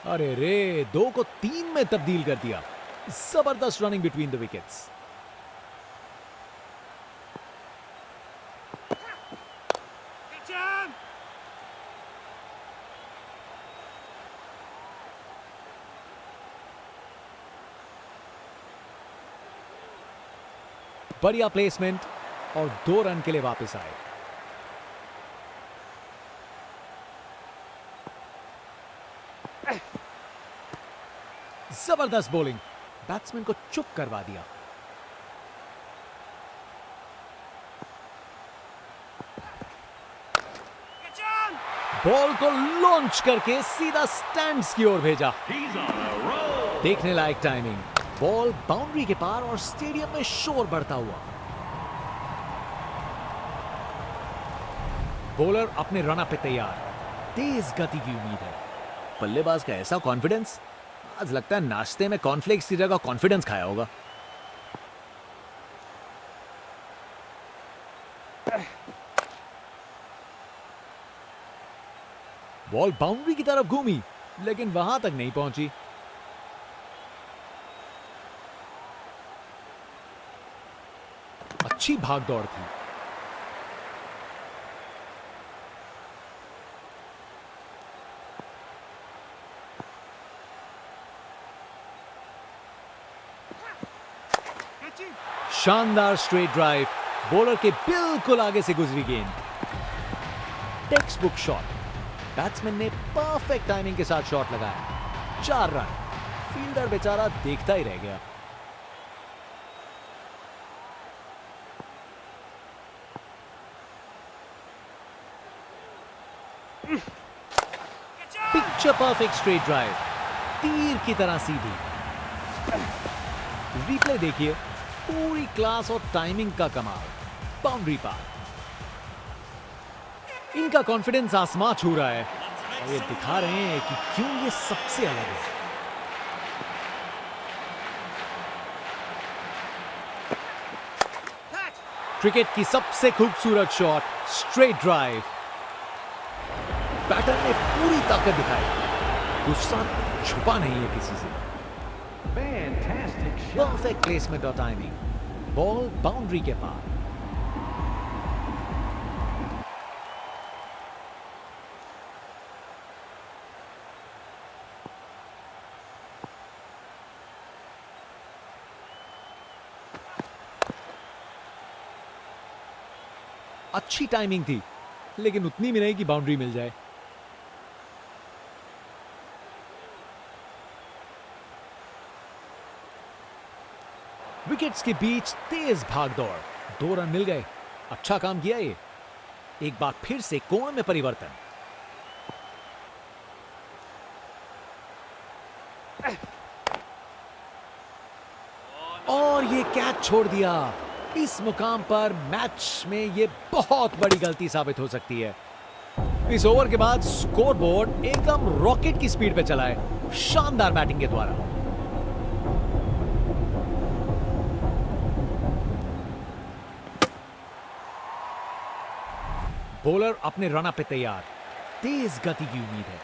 अरे रे, 2 को 3 में तब्दील कर दिया। जबरदस्त रनिंग बिटवीन द विकेट्स। बढ़िया प्लेसमेंट और 2 रन के लिए वापस आए। जबरदस्त बॉलिंग। बैट्समैन को चुप करवा दिया। बॉल को लॉन्च करके सीधा स्टैंड्स की ओर भेजा। देखने लायक टाइमिंग। बॉल बाउंड्री के पार और स्टेडियम में शोर बढ़ता हुआ। बॉलर अपने रनअप पे तैयार। तेज गति की उम्मीद है। बल्लेबाज का ऐसा कॉन्फिडेंस। आज लगता है नाश्ते में कॉर्नफ्लेक्स की जगह कॉन्फिडेंस खाया होगा। बॉल बाउंड्री की तरफ घूमी लेकिन वहां तक नहीं पहुंची। अच्छी भागदौड़ थी। शानदार स्ट्रेट ड्राइव, बॉलर के बिल्कुल आगे से गुजरी गेंद। टेक्स्ट बुक शॉट, बैट्समैन ने परफेक्ट टाइमिंग के साथ शॉट लगाया। 4 रन। फील्डर बेचारा देखता ही रह गया। पिक्चर परफेक्ट स्ट्रेट ड्राइव, तीर की तरह सीधी। रिप्ले देखिए, पूरी क्लास और टाइमिंग का कमाल। बाउंड्री पार। इनका कॉन्फिडेंस आसमां छू रहा है और ये दिखा रहे हैं कि क्यों ये सबसे अलग है। क्रिकेट की सबसे खूबसूरत शॉट, स्ट्रेट ड्राइव। बैटर ने पूरी ताकत दिखाई, गुस्सा छुपा नहीं है किसी से। परफेक्ट प्लेसमेंट और टाइमिंग, बॉल बाउंड्री के पार। अच्छी टाइमिंग थी, लेकिन उतनी भी नहीं कि बाउंड्री मिल जाए। विकेट्स के बीच तेज भागदौड़, 2 रन मिल गए। अच्छा काम किया ये। एक बार फिर से कोण में परिवर्तन। और ये कैच छोड़ दिया। इस मुकाम पर मैच में ये बहुत बड़ी गलती साबित हो सकती है। इस ओवर के बाद स्कोरबोर्ड एकदम रॉकेट की स्पीड पे चला है, शानदार बैटिंग के द्वारा। बॉलर अपने रन पे तैयार, तेज गति की उम्मीद है।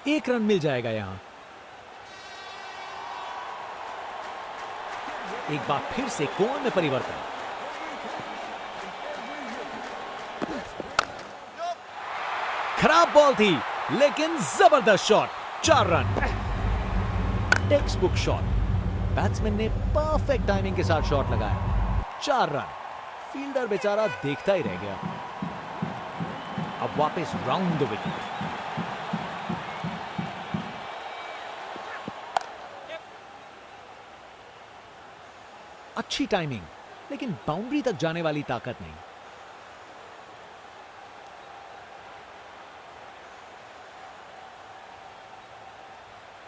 एक रन मिल जाएगा यहां। एक बार फिर से कोण में परिवर्तन। खराब बॉल थी, लेकिन जबरदस्त shot. 4 run. Text book shot, batsman ने परफेक्ट टाइमिंग के साथ शॉट लगाया। 4 रन। फील्डर बेचारा देखता ही रह गया। अब वापस राउंड द विकेट। अच्छी टाइमिंग, लेकिन बाउंड्री तक जाने वाली ताकत नहीं।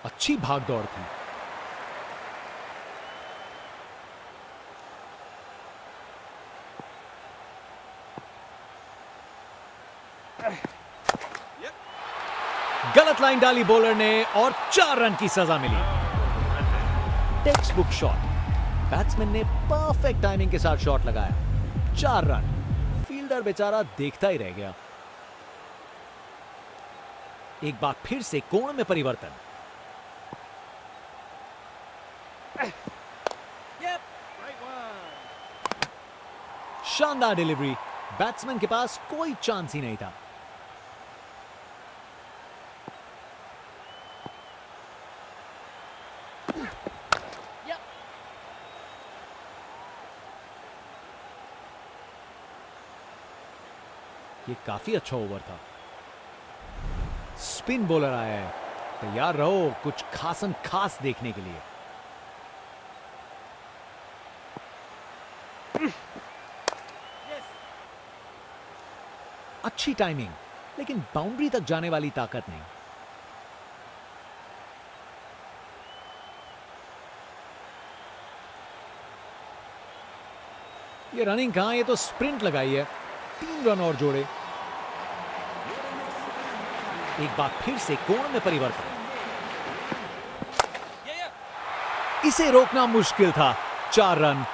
अच्छी भागदौड़ थी। गलत लाइन डाली बॉलर ने और 4 रन की सजा मिली। टेक्स्ट बुक शॉट, बैट्समैन ने परफेक्ट टाइमिंग के साथ शॉट लगाया। 4 रन। फील्डर बेचारा देखता ही रह गया। एक बार फिर से कोण में परिवर्तन। शानदार डिलीवरी, बैट्समैन के पास कोई चांस ही नहीं था। ये काफी अच्छा ओवर था। स्पिन बॉलर आया है, तैयार रहो कुछ खासम खास देखने के लिए। अच्छी टाइमिंग, लेकिन बाउंड्री तक जाने वाली ताकत नहीं। ये रनिंग कहां, ये तो स्प्रिंट लगाई है। 3 रन और जोड़े। एक बार फिर से कोण में परिवर्तन। इसे रोकना मुश्किल था। 4 रन।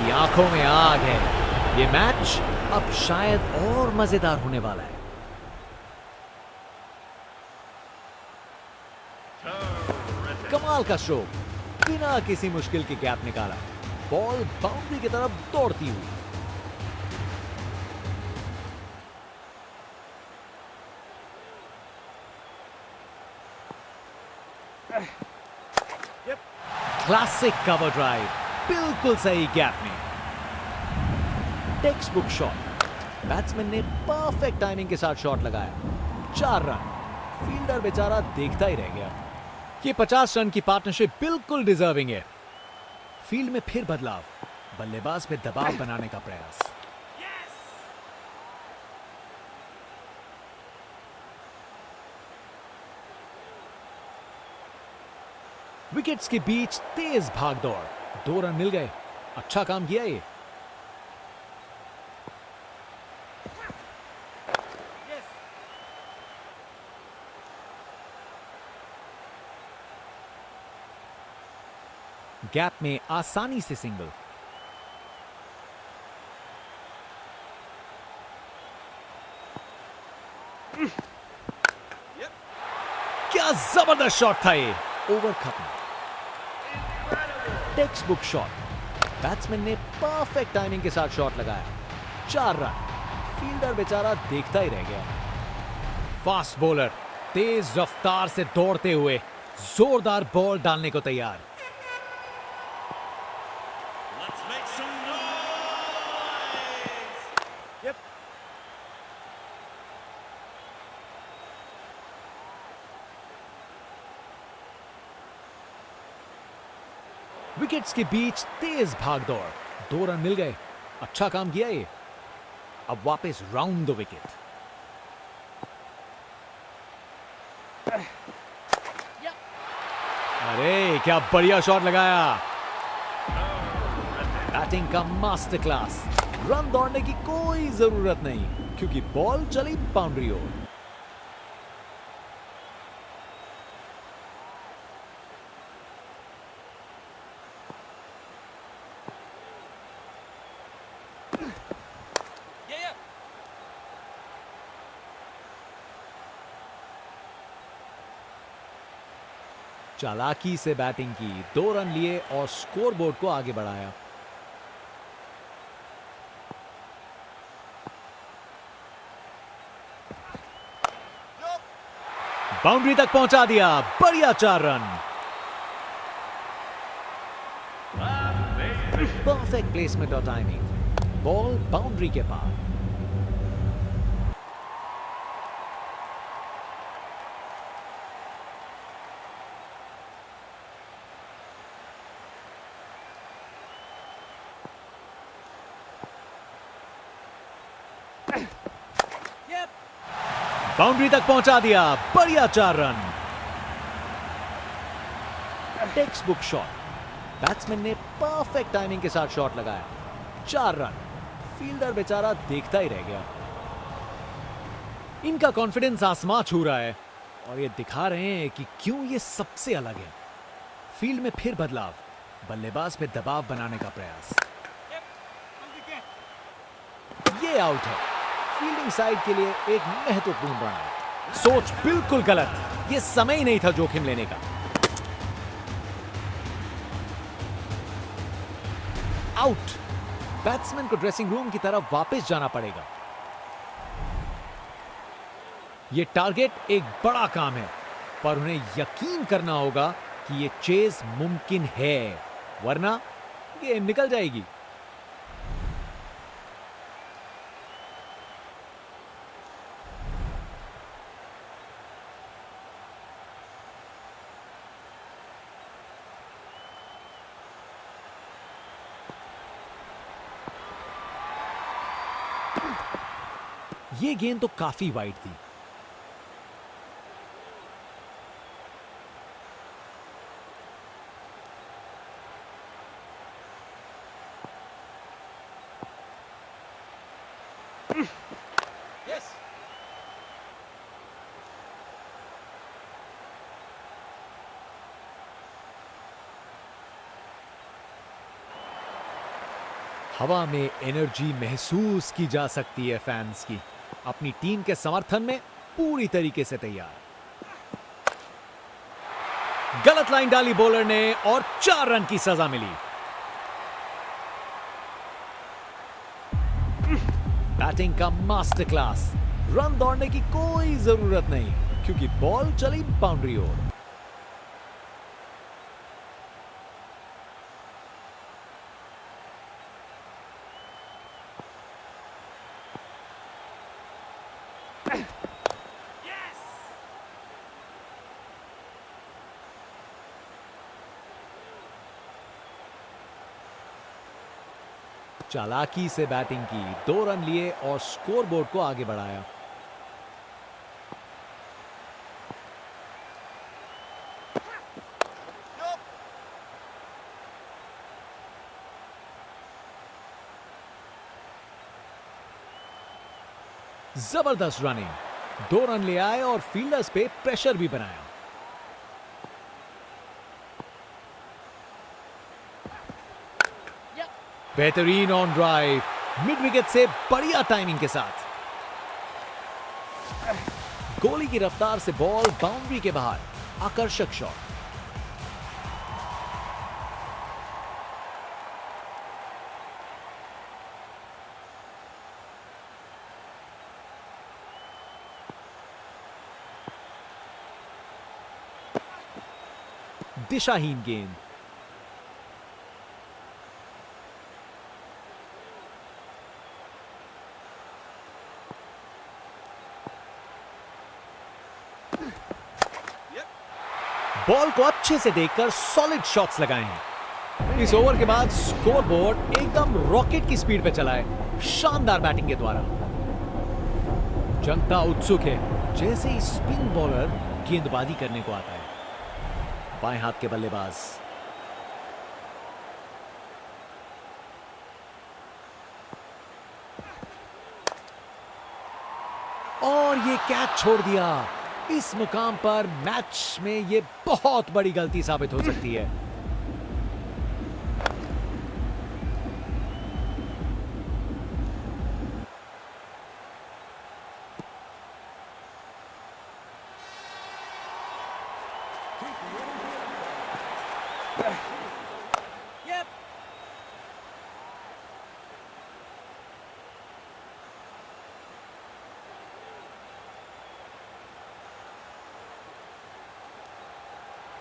की आंखों में आग है। ये मैच अब शायद और मजेदार होने वाला है। कमाल का स्ट्रोक, बिना किसी मुश्किल के गैप निकाला, बॉल बाउंड्री की तरफ दौड़ती हुई। क्लासिक कवर ड्राइव, बिल्कुल सही गैप में। टेक्स्ट बुक शॉट, बैट्समैन ने परफेक्ट टाइमिंग के साथ शॉट लगाया। 4 रन, फील्डर बेचारा देखता ही रह गया। ये 50 रन की पार्टनरशिप बिल्कुल डिजर्विंग है। फील्ड में फिर बदलाव, बल्लेबाज पे दबाव बनाने का प्रयास। विकेट्स के बीच तेज भागदौड़, 2 रन मिल गए। अच्छा काम किया ये। गैप में आसानी से सिंगल। क्या जबरदस्त शॉट था ये। ओवर खत्म। टेक्स्ट बुक शॉट, बैट्समैन ने परफेक्ट टाइमिंग के साथ शॉट लगाया। 4 रन, फील्डर बेचारा देखता ही रह गया। फास्ट बॉलर तेज रफ्तार से दौड़ते हुए जोरदार बॉल डालने को तैयार। विकेट्स के बीच तेज भागदौड़, 2 रन मिल गए। अच्छा काम किया ये। अब वापस राउंड द विकेट। अरे क्या बढ़िया शॉट लगाया। बैटिंग का मास्टर क्लास। रन दौड़ने की कोई जरूरत नहीं क्योंकि बॉल चली बाउंड्री ओर। चालाकी से बैटिंग की, 2 रन लिए और स्कोरबोर्ड को आगे बढ़ाया। बाउंड्री तक पहुंचा दिया। बढ़िया 4 रन। परफेक्ट प्लेसमेंट और टाइमिंग, बॉल बाउंड्री के पार। बाउंड्री तक पहुंचा दिया। बढ़िया 4 run. Text book shot, batsman ने परफेक्ट टाइमिंग के साथ शॉट लगाया। 4 रन, फील्डर बेचारा देखता ही रह गया। इनका कॉन्फिडेंस आसमां छू रहा है और ये दिखा रहे हैं कि क्यों ये सबसे अलग है। फील्ड में फिर बदलाव, बल्लेबाज पे दबाव बनाने का प्रयास। ये आउट है। फील्डिंग साइड के लिए एक महत्वपूर्ण रन। सोच बिल्कुल गलत, ये समय ही नहीं था जोखिम लेने का। आउट। बैट्समैन को ड्रेसिंग रूम की तरफ वापस जाना पड़ेगा। यह टारगेट एक बड़ा काम है, पर उन्हें यकीन करना होगा कि यह चेज मुमकिन है, वरना गेम निकल जाएगी। ये गेंद तो काफी वाइड थी। हवा में एनर्जी महसूस की जा सकती है फैंस की। अपनी टीम के समर्थन में पूरी तरीके से तैयार। गलत लाइन डाली बॉलर ने और 4 रन की सजा मिली। बैटिंग का मास्टर क्लास। रन दौड़ने की कोई जरूरत नहीं क्योंकि बॉल चली बाउंड्री ओर। चालाकी से बैटिंग की, 2 रन लिए और स्कोरबोर्ड को आगे बढ़ाया। जबरदस्त रनिंग, 2 रन ले आए और फील्डर्स पे प्रेशर भी बनाया। बेहतरीन ऑन ड्राइव, मिड विकेट से बढ़िया टाइमिंग के साथ। गोली की रफ्तार से बॉल बाउंड्री के बाहर। आकर्षक शॉट। दिशाहीन गेंद। बॉल को अच्छे से देखकर सॉलिड शॉट्स लगाए हैं। इस ओवर के बाद स्कोरबोर्ड एकदम रॉकेट की स्पीड पे चला है, शानदार बैटिंग के द्वारा। जनता उत्सुक है जैसे ही स्पिन बॉलर गेंदबाजी करने को आता है। बाएं हाथ के बल्लेबाज। और ये कैच छोड़ दिया। इस मुकाम पर मैच में ये बहुत बड़ी गलती साबित हो सकती है।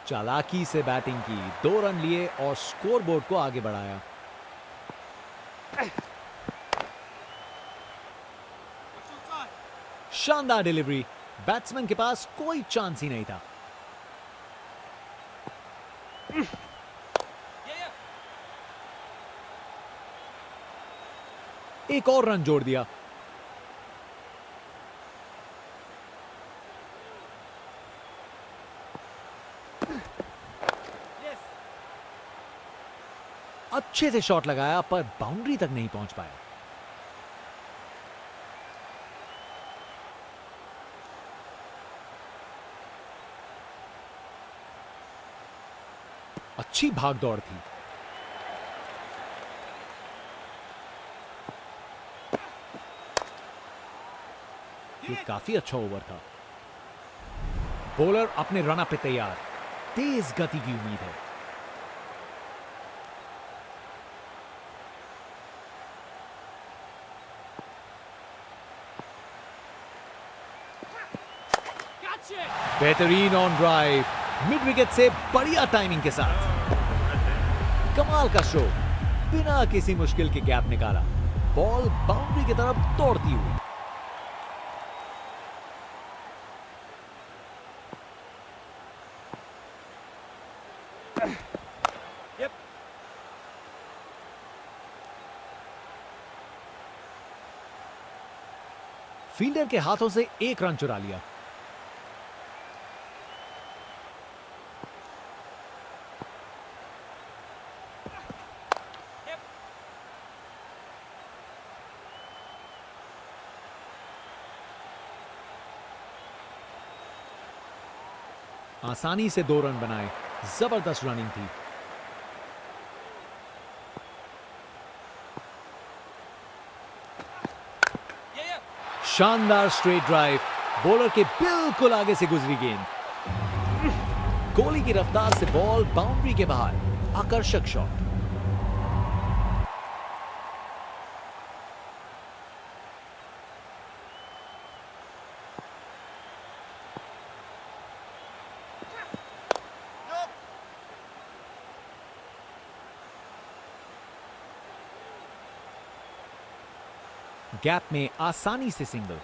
चालाकी से बैटिंग की, 2 रन लिए और स्कोरबोर्ड को आगे बढ़ाया। शानदार डिलीवरी, बैट्समैन के पास कोई चांस ही नहीं था। एक और रन जोड़ दिया। अच्छे से शॉट लगाया पर बाउंड्री तक नहीं पहुंच पाया। अच्छी भागदौड़ थी। ये काफी अच्छा ओवर था। बॉलर अपने रन अप पे तैयार। तेज गति की उम्मीद है। बेहतरीन ऑन ड्राइव, मिड विकेट से बढ़िया टाइमिंग के साथ। कमाल का शो, बिना किसी मुश्किल के गैप निकाला। बॉल बाउंड्री की तरफ दौड़ती हुई। फील्डर के हाथों से 1 रन चुरा लिया। आसानी से 2 रन बनाए। जबरदस्त रनिंग थी। शानदार स्ट्रेट ड्राइव, बॉलर के बिल्कुल आगे से गुजरी गेंद। कोहली की रफ्तार से बॉल बाउंड्री के बाहर, आकर्षक शॉट। गैप में आसानी से सिंगल।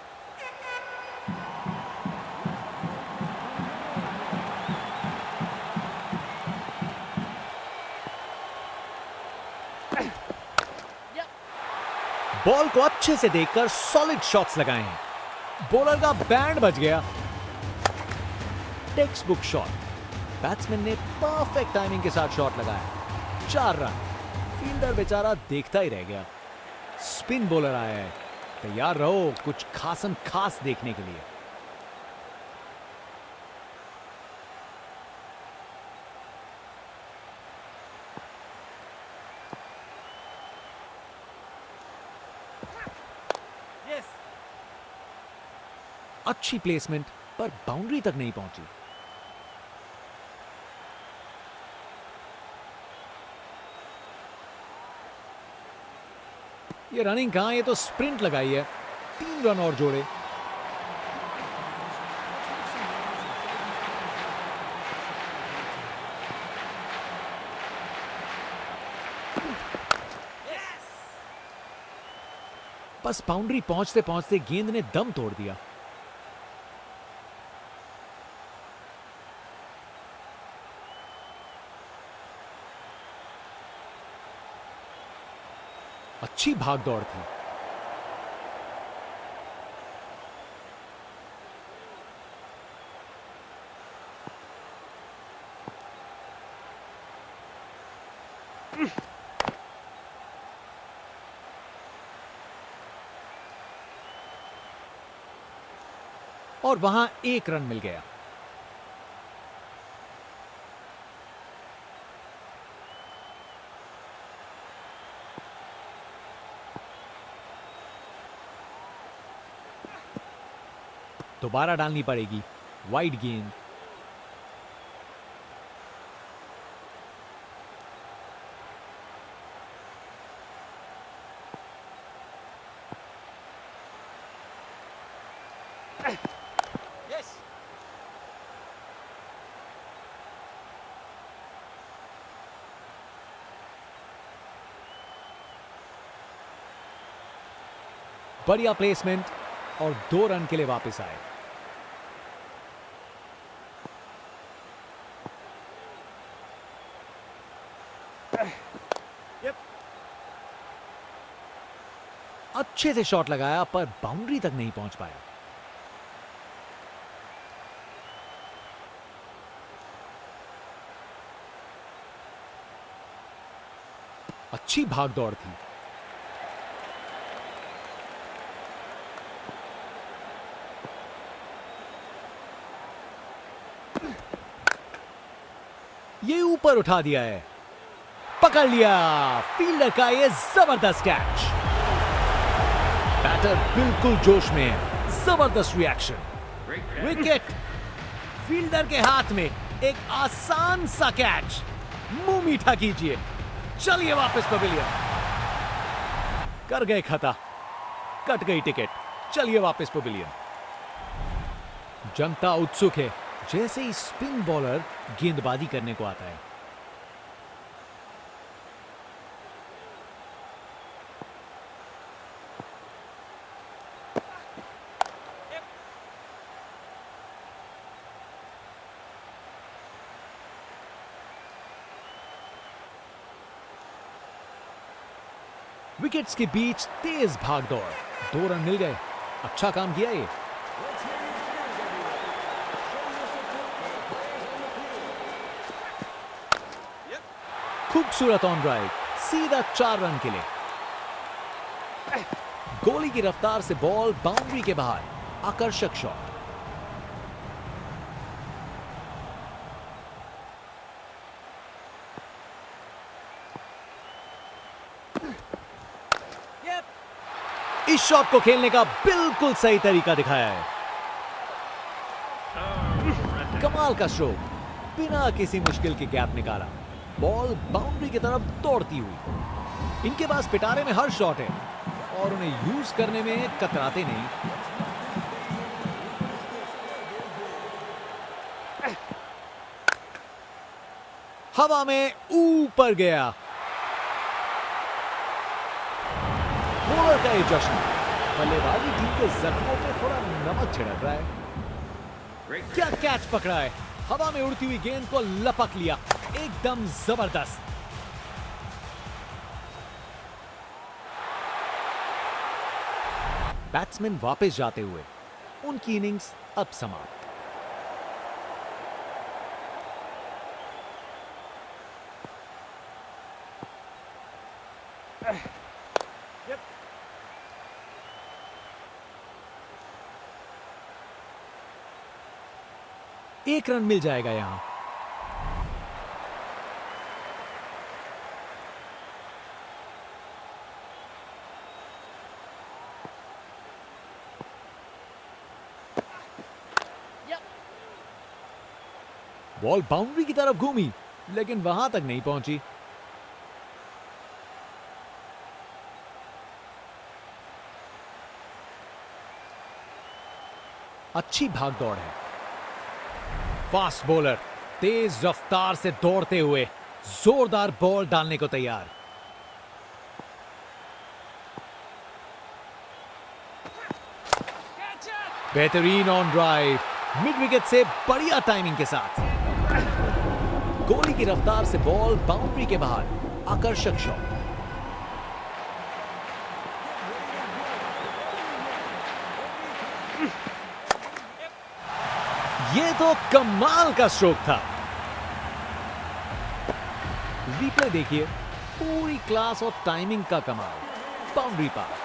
बॉल को अच्छे से देखकर सॉलिड शॉट्स लगाए हैं। बॉलर का बैंड बच गया। Text book shot. बैट्समैन ने परफेक्ट टाइमिंग के साथ शॉट लगाया। 4 रन। फील्डर बेचारा देखता ही रह गया। स्पिन बॉलर आया है, तैयार रहो कुछ खासम खास देखने के लिए। अच्छी प्लेसमेंट, पर बाउंड्री तक नहीं पहुंची। ये रनिंग कहां, ये तो स्प्रिंट लगाई है। 3 रन और जोड़े। बस बाउंड्री पहुंचते पहुंचते गेंद ने दम तोड़ दिया। अच्छी भाग दौड़ थी। और वहां 1 रन मिल गया। दोबारा डालनी पड़ेगी। वाइड गेंद। बढ़िया प्लेसमेंट और 2 रन के लिए वापस आए। अच्छे से शॉट लगाया, पर बाउंड्री तक नहीं पहुंच पाया। अच्छी भाग दौड़ थी। ये ऊपर उठा दिया है। पकड़ लिया। फील्डर का ये जबरदस्त कैच। बैटर बिल्कुल जोश में है। जबरदस्त रिएक्शन। विकेट। फील्डर के हाथ में एक आसान सा कैच। मुंह मीठा कीजिए। चलिए वापस पवेलियन। कर गए खता। कट गई टिकट। चलिए वापस पवेलियन। जनता उत्सुक है। जैसे ही स्पिन बॉलर गेंदबाजी करने को आता है। विकेट्स के बीच तेज भाग दौड़। 2 रन मिल गए। अच्छा काम किया ये। खूबसूरत ऑन ड्राइव। सीधा 4 रन के लिए। गोली की रफ्तार से बॉल बाउंड्री के बाहर। आकर्षक शॉट। इस शॉट को खेलने का बिल्कुल सही तरीका दिखाया है। कमाल का स्ट्रोक, बिना किसी मुश्किल के गैप निकाला, बॉल बाउंड्री की तरफ दौड़ती हुई। इनके पास पिटारे में हर शॉट है और उन्हें यूज करने में कतराते नहीं। हवा में ऊपर गया। बॉलर का ये जश्न बल्लेबाजी टीम के जख्मों पे थोड़ा नमक छिड़क रहा है। क्या कैच पकड़ा है, हवा में उड़ती हुई गेंद को लपक लिया, एकदम जबरदस्त। बैट्समैन वापस जाते हुए उनकी इनिंग्स अब समाप्त। एक रन मिल जाएगा यहां। बॉल बाउंड्री की तरफ घूमी लेकिन वहां तक नहीं पहुंची। अच्छी भागदौड़ है। फास्ट बॉलर तेज रफ्तार से दौड़ते हुए जोरदार बॉल डालने को तैयार। बेहतरीन ऑन ड्राइव, मिड विकेट से बढ़िया टाइमिंग के साथ। गोली की रफ्तार से बॉल बाउंड्री के बाहर, आकर्षक शॉट। ये तो कमाल का स्ट्रोक था। रिप्ले देखिए, पूरी क्लास और टाइमिंग का कमाल। बाउंड्री पार।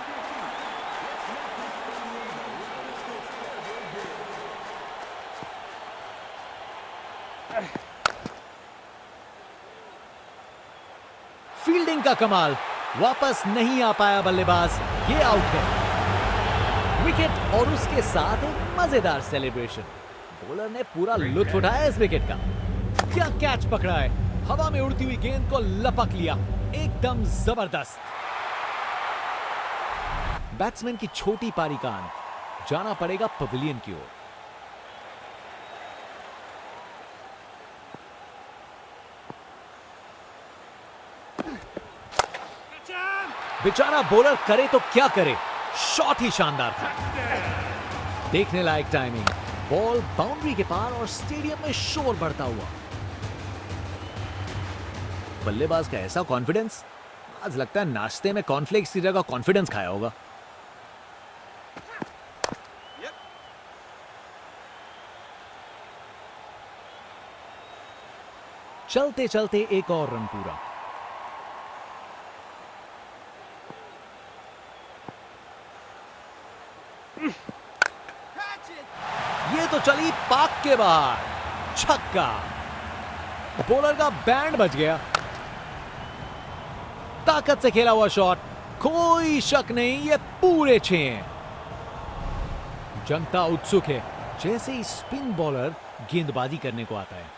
फील्डिंग का कमाल, वापस नहीं आ पाया बल्लेबाज, ये आउट है। विकेट और उसके साथ एक मजेदार सेलिब्रेशन। बॉलर ने पूरा लुत्फ उठाया इस विकेट का। क्या कैच पकड़ा है, हवा में उड़ती हुई गेंद को लपक लिया, एकदम जबरदस्त। बैट्समैन की छोटी पारी का अंत, जाना पड़ेगा पवेलियन की ओर। बेचारा बॉलर करे तो क्या करे, शॉट ही शानदार था। देखने लायक टाइमिंग, बॉल बाउंड्री के पार और स्टेडियम में शोर बढ़ता हुआ। बल्लेबाज का ऐसा कॉन्फिडेंस, आज लगता है नाश्ते में कॉर्नफ्लेक्स की जगह कॉन्फिडेंस खाया होगा। चलते चलते एक और रन पूरा। ये तो चली पाक के बाहर, छक्का। बॉलर का बैंड बज गया। ताकत से खेला हुआ शॉट, कोई शक नहीं ये पूरे 6 हैं। जनता उत्सुक है, जैसे ही स्पिन बॉलर गेंदबाजी करने को आता है।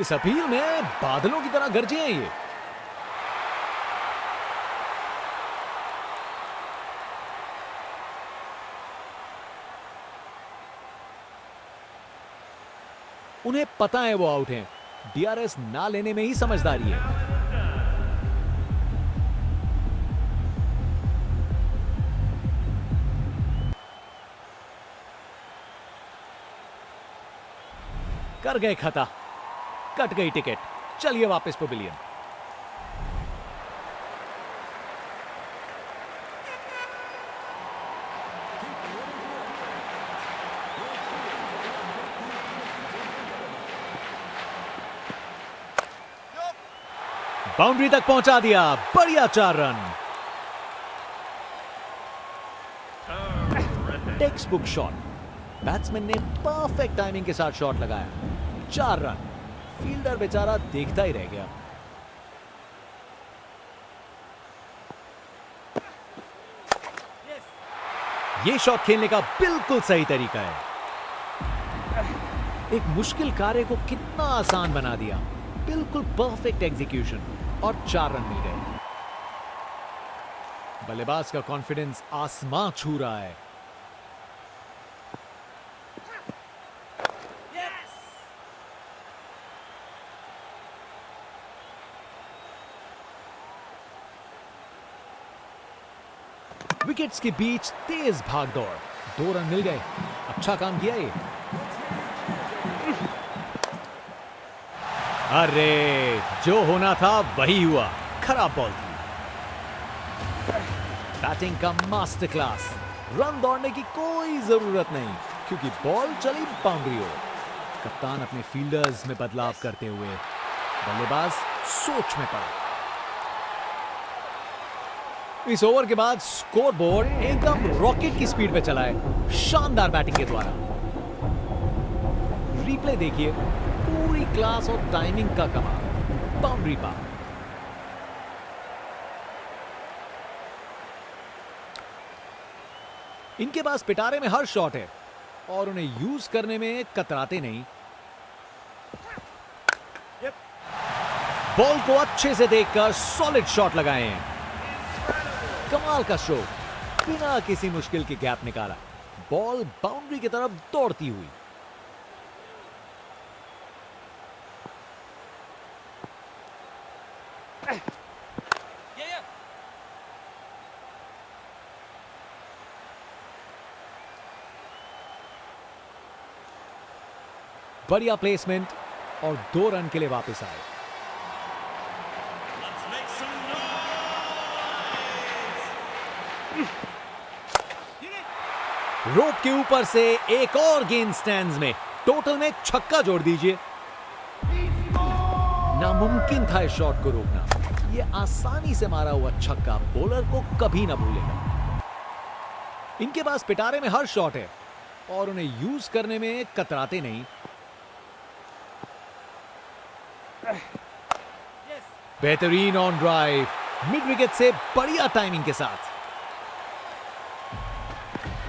इस अपील में बादलों की तरह गरजे हैं ये। उन्हें पता है वो आउट हैं, डीआरएस ना लेने में ही समझदारी है। कर गए खता, कट गई टिकट, चलिए वापस पवेलियन। बाउंड्री तक पहुंचा दिया, बढ़िया 4 run. Text book shot, batsman ने परफेक्ट टाइमिंग के साथ शॉट लगाया, 4 रन। फील्डर बेचारा देखता ही रह गया। ये शॉट खेलने का बिल्कुल सही तरीका है। एक मुश्किल कार्य को कितना आसान बना दिया। बिल्कुल परफेक्ट एग्जीक्यूशन और 4 रन मिल गए। बल्लेबाज का कॉन्फिडेंस आसमां छू रहा है। विकेट्स के बीच तेज भागदौड़, 2 रन मिल गए। अच्छा काम किया ये। अरे जो होना था वही हुआ। खराब बॉल थी। बैटिंग का मास्टर क्लास। रन दौड़ने की कोई जरूरत नहीं क्योंकि बॉल चली बाउंड्री ओर। कप्तान अपने फील्डर्स में बदलाव करते हुए बल्लेबाज सोच में पड़ा। इस ओवर के बाद स्कोरबोर्ड एकदम रॉकेट की स्पीड पे चला है, शानदार बैटिंग के द्वारा। रिप्ले देखिए, पूरी क्लास और टाइमिंग का कमाल। बाउंड्री पार। इनके पास पिटारे में हर शॉट है और उन्हें यूज करने में कतराते नहीं। बॉल को अच्छे से देखकर सॉलिड शॉट लगाए हैं। कमाल का शो, बिना किसी मुश्किल के गैप निकाला। बॉल बाउंड्री की तरफ दौड़ती हुई। बढ़िया प्लेसमेंट और 2 रन के लिए वापस आए। रोप के ऊपर से एक और गेंद स्टैंड्स में। टोटल में छक्का जोड़ दीजिए। नामुमकिन था इस शॉट को रोकना। यह आसानी से मारा हुआ छक्का बॉलर को कभी ना भूलेगा। इनके पास पिटारे में हर शॉट है और उन्हें यूज करने में कतराते नहीं। बेहतरीन ऑन ड्राइव, मिड विकेट से बढ़िया टाइमिंग के साथ।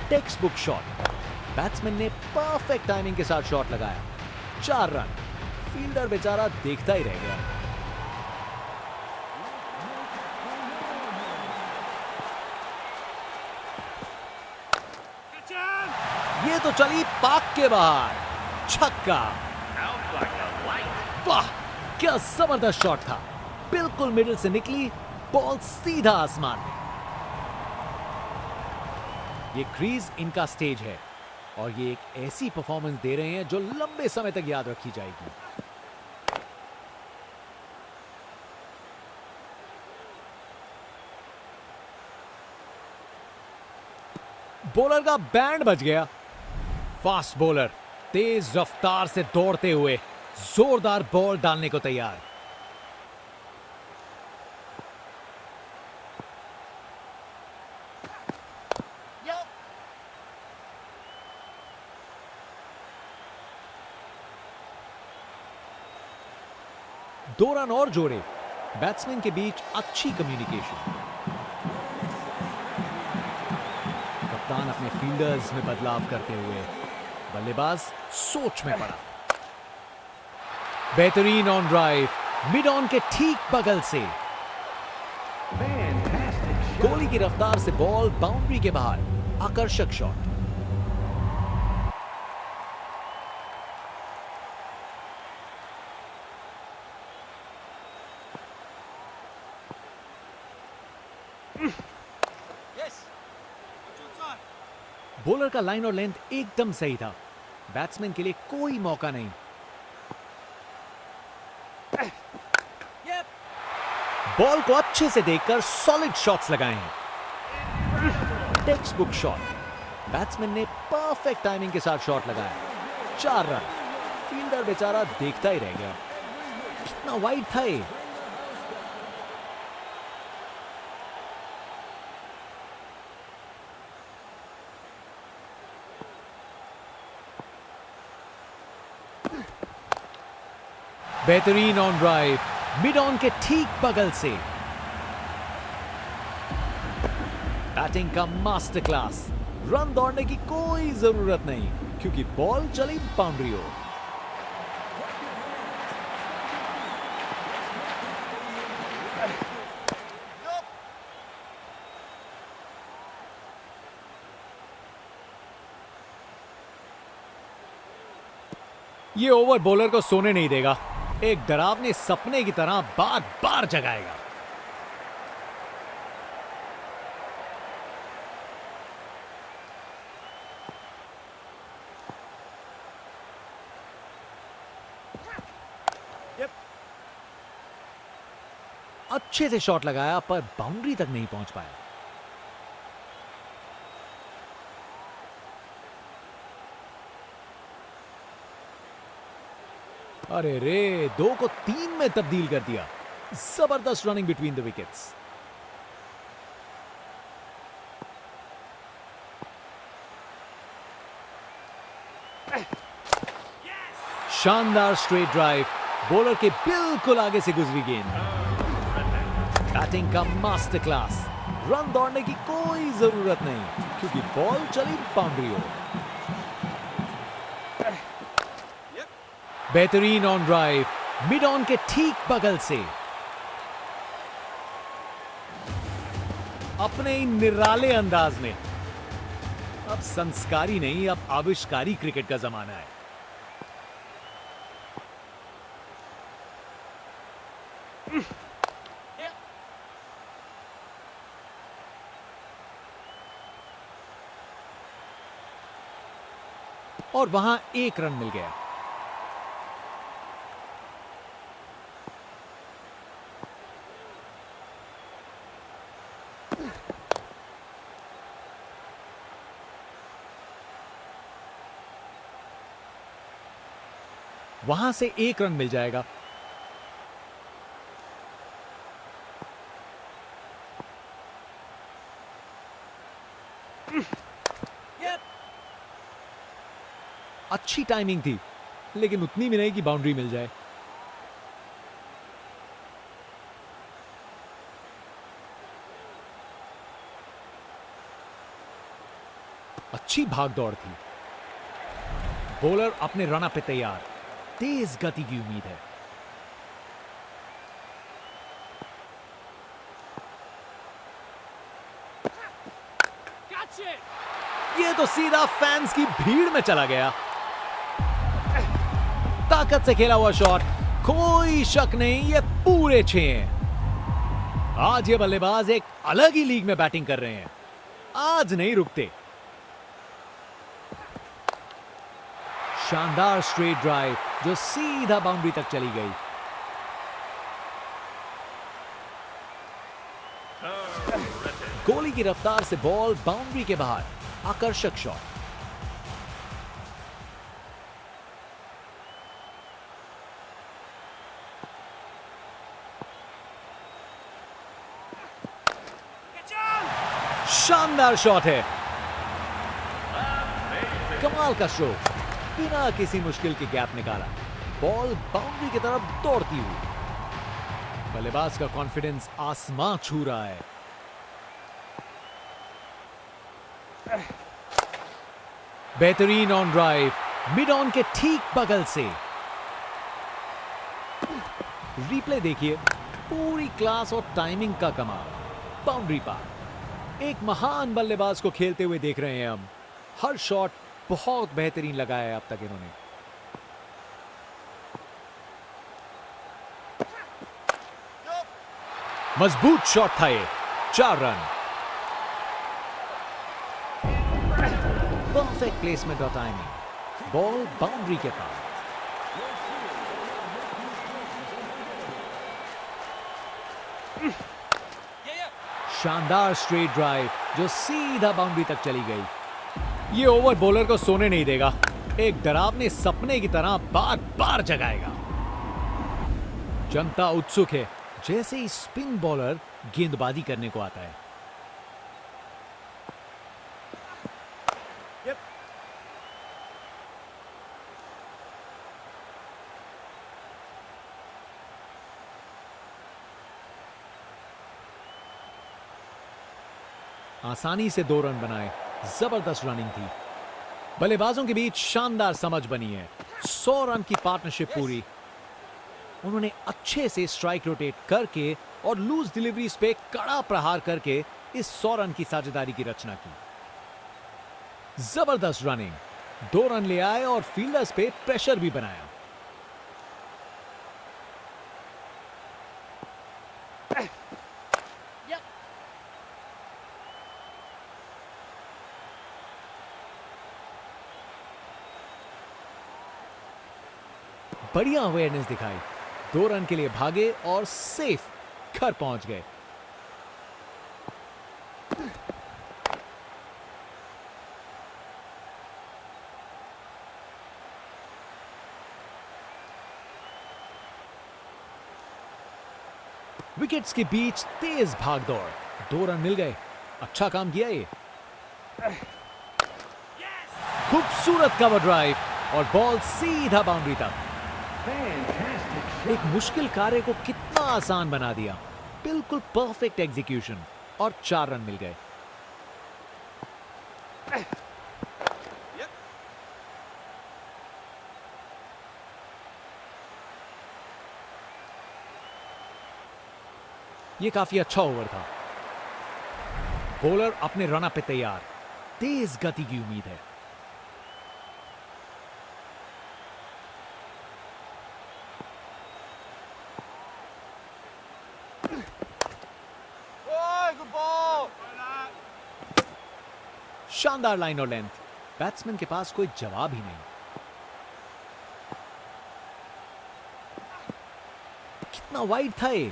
Text book shot. बैट्समैन ने परफेक्ट टाइमिंग के साथ शॉट लगाया। 4 रन। फील्डर बेचारा देखता ही रह गया। ये तो चली पाक के बाहर। छक्का। वाह, क्या जबरदस्त शॉट था। बिल्कुल मिडिल से निकली, बॉल सीधा आसमान में। ये क्रीज इनका स्टेज है और ये एक ऐसी परफॉर्मेंस दे रहे हैं जो लंबे समय तक याद रखी जाएगी। बॉलर का बैंड बज गया। फास्ट बॉलर तेज रफ्तार से दौड़ते हुए जोरदार बॉल डालने को तैयार। दो रन और जोड़े। बैट्समैन के बीच अच्छी कम्युनिकेशन। कप्तान अपने फील्डर्स में बदलाव करते हुए बल्लेबाज सोच में पड़ा। बेहतरीन ऑन ड्राइव, मिड ऑन के ठीक बगल से। गोली की रफ्तार से बॉल बाउंड्री के बाहर। आकर्षक शॉट। बॉलर का लाइन और लेंथ एकदम सही था। बैट्समैन के लिए कोई मौका नहीं। बॉल को अच्छे से देखकर सॉलिड शॉट्स लगाए हैं। Text book shot. बैट्समैन ने परफेक्ट टाइमिंग के साथ शॉट लगाया। 4 रन। फील्डर बेचारा देखता ही रह गया। कितना वाइड था ये। बेहतरीन ऑन ड्राइव, मिड ऑन के ठीक बगल से। बैटिंग का मास्टर क्लास। रन दौड़ने की कोई जरूरत नहीं क्योंकि बॉल चली बाउंड्री ओर। ये ओवर बॉलर को सोने नहीं देगा, एक डरावने सपने की तरह बार बार जगाएगा। अच्छे से शॉट लगाया पर बाउंड्री तक नहीं पहुंच पाया। अरे रे, 2 को 3 में तब्दील कर दिया। जबरदस्त रनिंग बिटवीन द विकेट्स। शानदार स्ट्रेट ड्राइव, बॉलर के बिल्कुल आगे से गुजरी गेंद। बैटिंग का मास्टर क्लास, रन दौड़ने की कोई जरूरत नहीं क्योंकि बॉल चली बाउंड्री ओर। बेहतरीन ऑन ड्राइव, मिड ऑन के ठीक बगल से। अपने ही निराले अंदाज में। अब संस्कारी नहीं, अब आविष्कारी क्रिकेट का जमाना है। और वहां 1 रन मिल गया। वहां से 1 रन मिल जाएगा। अच्छी टाइमिंग थी, लेकिन उतनी भी नहीं कि बाउंड्री मिल जाए। अच्छी भाग दौड़ थी। बॉलर अपने रन पे तैयार, तेज गति की उम्मीद है। ये तो सीधा फैंस की भीड़ में चला गया। ताकत से खेला हुआ शॉट, कोई शक नहीं ये पूरे 6 हैं। आज ये बल्लेबाज एक अलग ही लीग में बैटिंग कर रहे हैं, आज नहीं रुकते। शानदार स्ट्रेट ड्राइव जो सीधा बाउंड्री तक चली गई। गोली की रफ्तार से बॉल बाउंड्री के बाहर, आकर्षक शॉट। शानदार शॉट है, कमाल का स्ट्रोक, बिना किसी मुश्किल के गैप निकाला, बॉल बाउंड्री की तरफ दौड़ती हुई। बल्लेबाज का कॉन्फिडेंस आसमां छू रहा है। बेहतरीन ऑन ड्राइव, मिड ऑन के ठीक बगल से। रिप्ले देखिए, पूरी क्लास और टाइमिंग का कमाल। बाउंड्री पार, एक महान बल्लेबाज को खेलते हुए देख रहे हैं हम। हर शॉट बहुत बेहतरीन लगाया है अब तक इन्होंने। मजबूत शॉट था ये, 4 रन। परफेक्ट प्लेसमेंट और टाइमिंग, बॉल बाउंड्री के पास। शानदार स्ट्रेट ड्राइव जो सीधा बाउंड्री तक चली गई। ये ओवर बॉलर को सोने नहीं देगा, एक डरावने सपने की तरह बार बार जगाएगा। जनता उत्सुक है, जैसे ही स्पिन बॉलर गेंदबाजी करने को आता है। आसानी से 2 रन बनाए, जबरदस्त रनिंग थी। बल्लेबाजों के बीच शानदार समझ बनी है। 100 रन की पार्टनरशिप पूरी। उन्होंने अच्छे से स्ट्राइक रोटेट करके और लूज डिलीवरीज पे कड़ा प्रहार करके इस 100 रन की साझेदारी की रचना की। जबरदस्त रनिंग, 2 रन ले आए और फील्डर्स पे प्रेशर भी बनाया। बढ़िया अवेयरनेस दिखाई, 2 रन के लिए भागे और सेफ घर पहुंच गए। विकेट्स के बीच तेज भागदौड़, 2 रन मिल गए। अच्छा काम किया ये। खूबसूरत कवर ड्राइव और बॉल सीधा बाउंड्री तक। एक मुश्किल कार्य को कितना आसान बना दिया। बिल्कुल परफेक्ट एग्जीक्यूशन और 4 रन मिल गए। ये काफी अच्छा ओवर था। बॉलर अपने रन अप पे तैयार, तेज गति की उम्मीद है। शानदार लाइन और लेंथ, बैट्समैन के पास कोई जवाब ही नहीं। कितना वाइड था ये।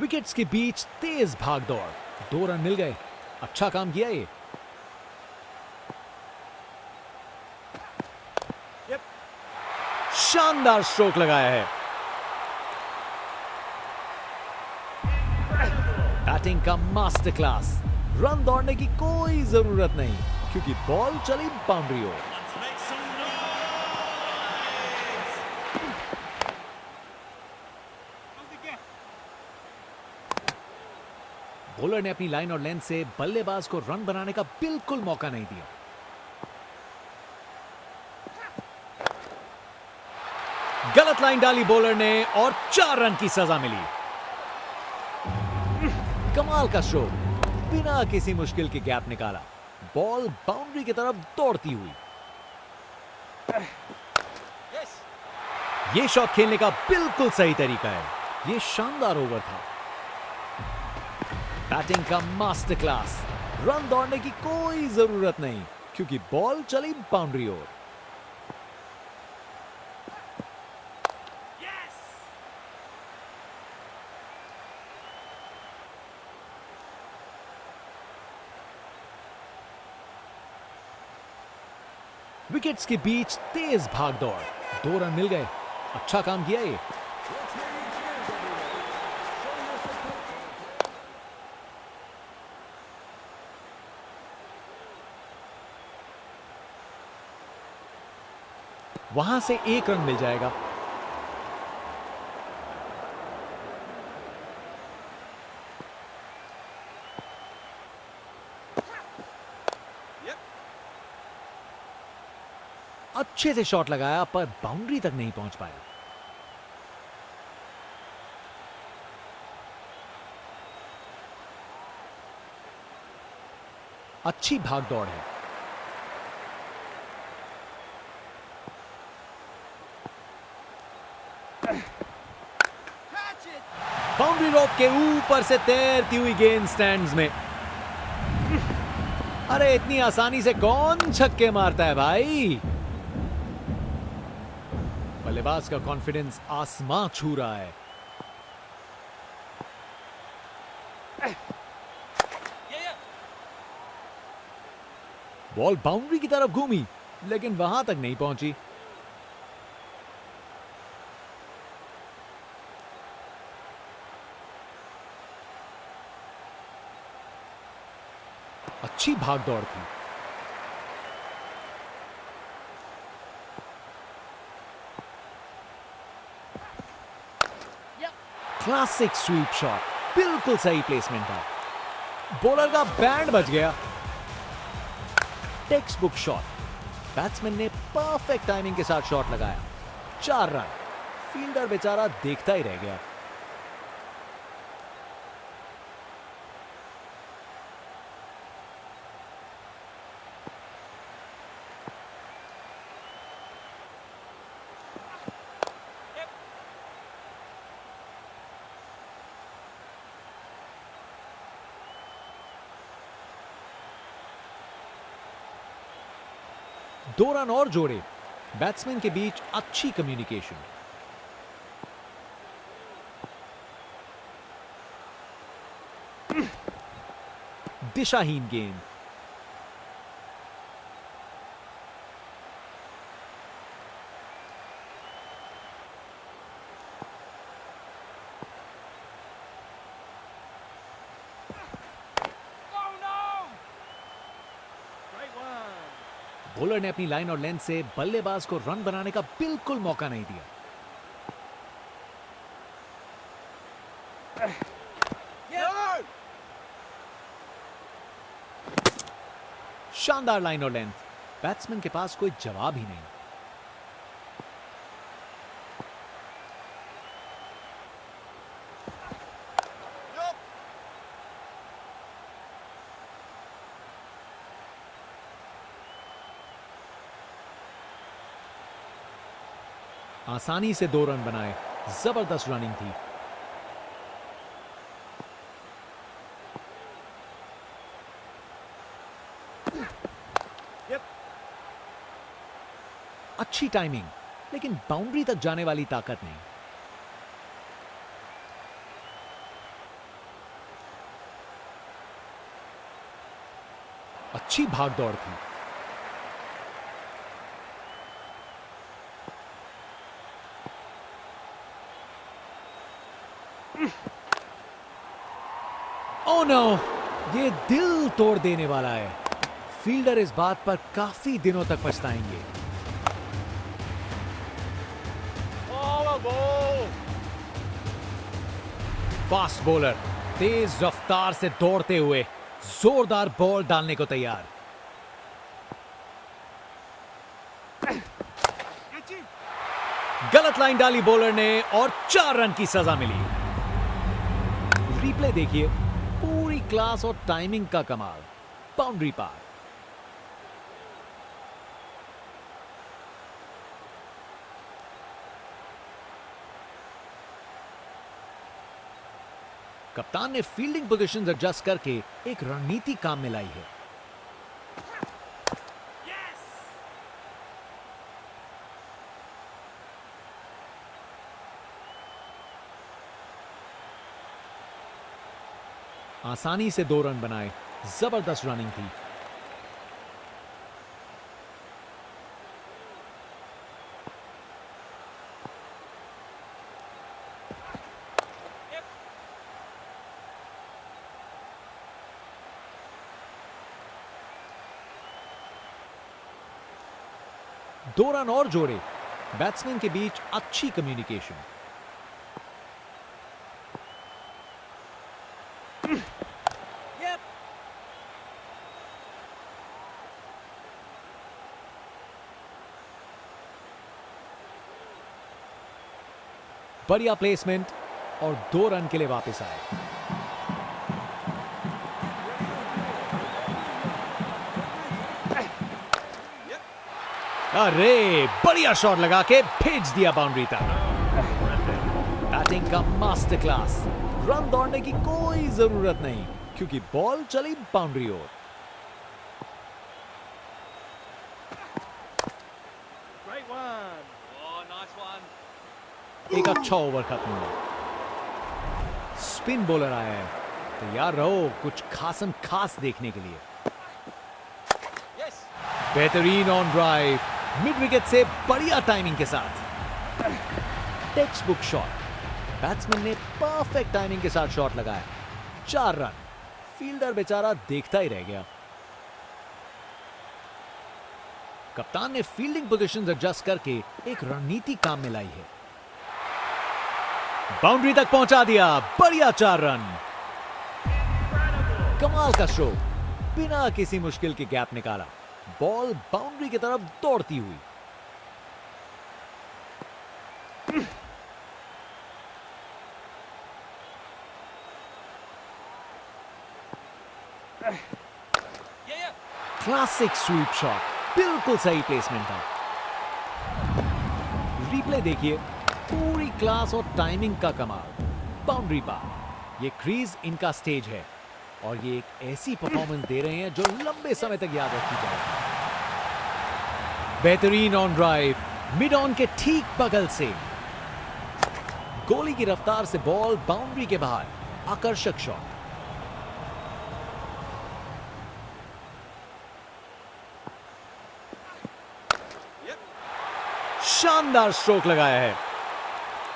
विकेट्स के बीच तेज भागदौड़, 2 रन मिल गए। अच्छा काम किया ये। शानदार स्ट्रोक लगाया है। बैटिंग का मास्टर क्लास। रन दौड़ने की कोई जरूरत नहीं क्योंकि बॉल चली बाउंड्री ओर। बॉलर ने अपनी लाइन और लेंथ से बल्लेबाज को रन बनाने का बिल्कुल मौका नहीं दिया। गलत लाइन डाली बॉलर ने और 4 रन की सजा मिली। कमाल का स्ट्रोक, बिना किसी मुश्किल के गैप निकाला। बॉल बाउंड्री की तरफ दौड़ती हुई। ये शॉट खेलने का बिल्कुल सही तरीका है। ये शानदार ओवर था। बैटिंग का मास्टर क्लास। रन दौड़ने की कोई जरूरत नहीं क्योंकि बॉल चली बाउंड्री ओर। विकेट्स के बीच तेज भागदौड़, 2 रन मिल गए। अच्छा काम किया ये। वहां से 1 रन मिल जाएगा। अच्छे से शॉट लगाया पर बाउंड्री तक नहीं पहुंच पाया। अच्छी भागदौड़ है। बाउंड्री रोप के ऊपर से तैरती हुई गेंद स्टैंड्स में। अरे इतनी आसानी से कौन छक्के मारता है भाई। बल्लेबाज का कॉन्फिडेंस आसमां छू रहा है। बॉल बाउंड्री की तरफ घूमी लेकिन वहां तक नहीं पहुंची। अच्छी भाग दौड़ थी। क्लासिक स्वीप शॉट, बिल्कुल सही प्लेसमेंट था। बॉलर का बैंड बच गया। टेक्स्ट बुक शॉट, बैट्समैन ने परफेक्ट टाइमिंग के साथ शॉट लगाया। 4 रन। फील्डर बेचारा देखता ही रह गया। दो रन और जोड़े। बैट्समैन के बीच अच्छी कम्युनिकेशन। दिशाहीन गेंद। बॉलर ने अपनी लाइन और लेंथ से बल्लेबाज को रन बनाने का बिल्कुल मौका नहीं दिया। शानदार लाइन और लेंथ। बैट्समैन के पास कोई जवाब ही नहीं। आसानी से 2 रन बनाए। जबरदस्त रनिंग थी। अच्छी टाइमिंग, लेकिन बाउंड्री तक जाने वाली ताकत नहीं। अच्छी भाग दौड़ थी। ओह नो, ये दिल तोड़ देने वाला है। फील्डर इस बात पर काफी दिनों तक पछताएंगे। फास्ट बॉलर तेज रफ्तार से दौड़ते हुए जोरदार बॉल डालने को तैयार। गलत लाइन डाली बॉलर ने और 4 रन की सजा मिली। रिप्ले देखिए, पूरी क्लास और टाइमिंग का कमाल। बाउंड्री पार। कप्तान ने फील्डिंग पोजीशंस एडजस्ट करके एक रणनीति काम में लाई है। आसानी से 2 रन बनाए। जबरदस्त रनिंग थी। दो रन और जोड़े। बैट्समैन के बीच अच्छी कम्युनिकेशन। बढ़िया प्लेसमेंट और 2 रन के लिए वापस आए। अरे बढ़िया शॉट लगा के भेज दिया बाउंड्री तक। बैटिंग का मास्टर क्लास। रन दौड़ने की कोई जरूरत नहीं क्योंकि बॉल चली बाउंड्री ओर। एक अच्छा ओवर खत्म हुआ। स्पिन बॉलर आया है, तैयार रहो कुछ खासम खास देखने के लिए। बेहतरीन ऑन ड्राइव, मिड विकेट से बढ़िया टाइमिंग के साथ। Text book shot. बैट्समैन ने परफेक्ट टाइमिंग के साथ शॉट लगाया। 4 रन। फील्डर बेचारा देखता ही रह गया। कप्तान ने फील्डिंग पोजीशंस एडजस्ट करके एक रणनीति काम में लाई है। बाउंड्री तक पहुंचा दिया, बढ़िया 4 रन। कमाल का स्ट्रोक, बिना किसी मुश्किल के गैप निकाला, बॉल बाउंड्री की तरफ दौड़ती हुई। क्लासिक स्वीप शॉट, बिल्कुल सही प्लेसमेंट था। रिप्ले देखिए, पूरी क्लास और टाइमिंग का कमाल। बाउंड्री पार, ये क्रीज इनका स्टेज है और ये एक ऐसी परफॉर्मेंस दे रहे हैं जो लंबे समय तक याद रखी जाएगी। बेहतरीन ऑन ड्राइव, मिड ऑन के ठीक बगल से गोली की रफ्तार से बॉल बाउंड्री के बाहर, आकर्षक शॉट। शानदार स्ट्रोक लगाया है।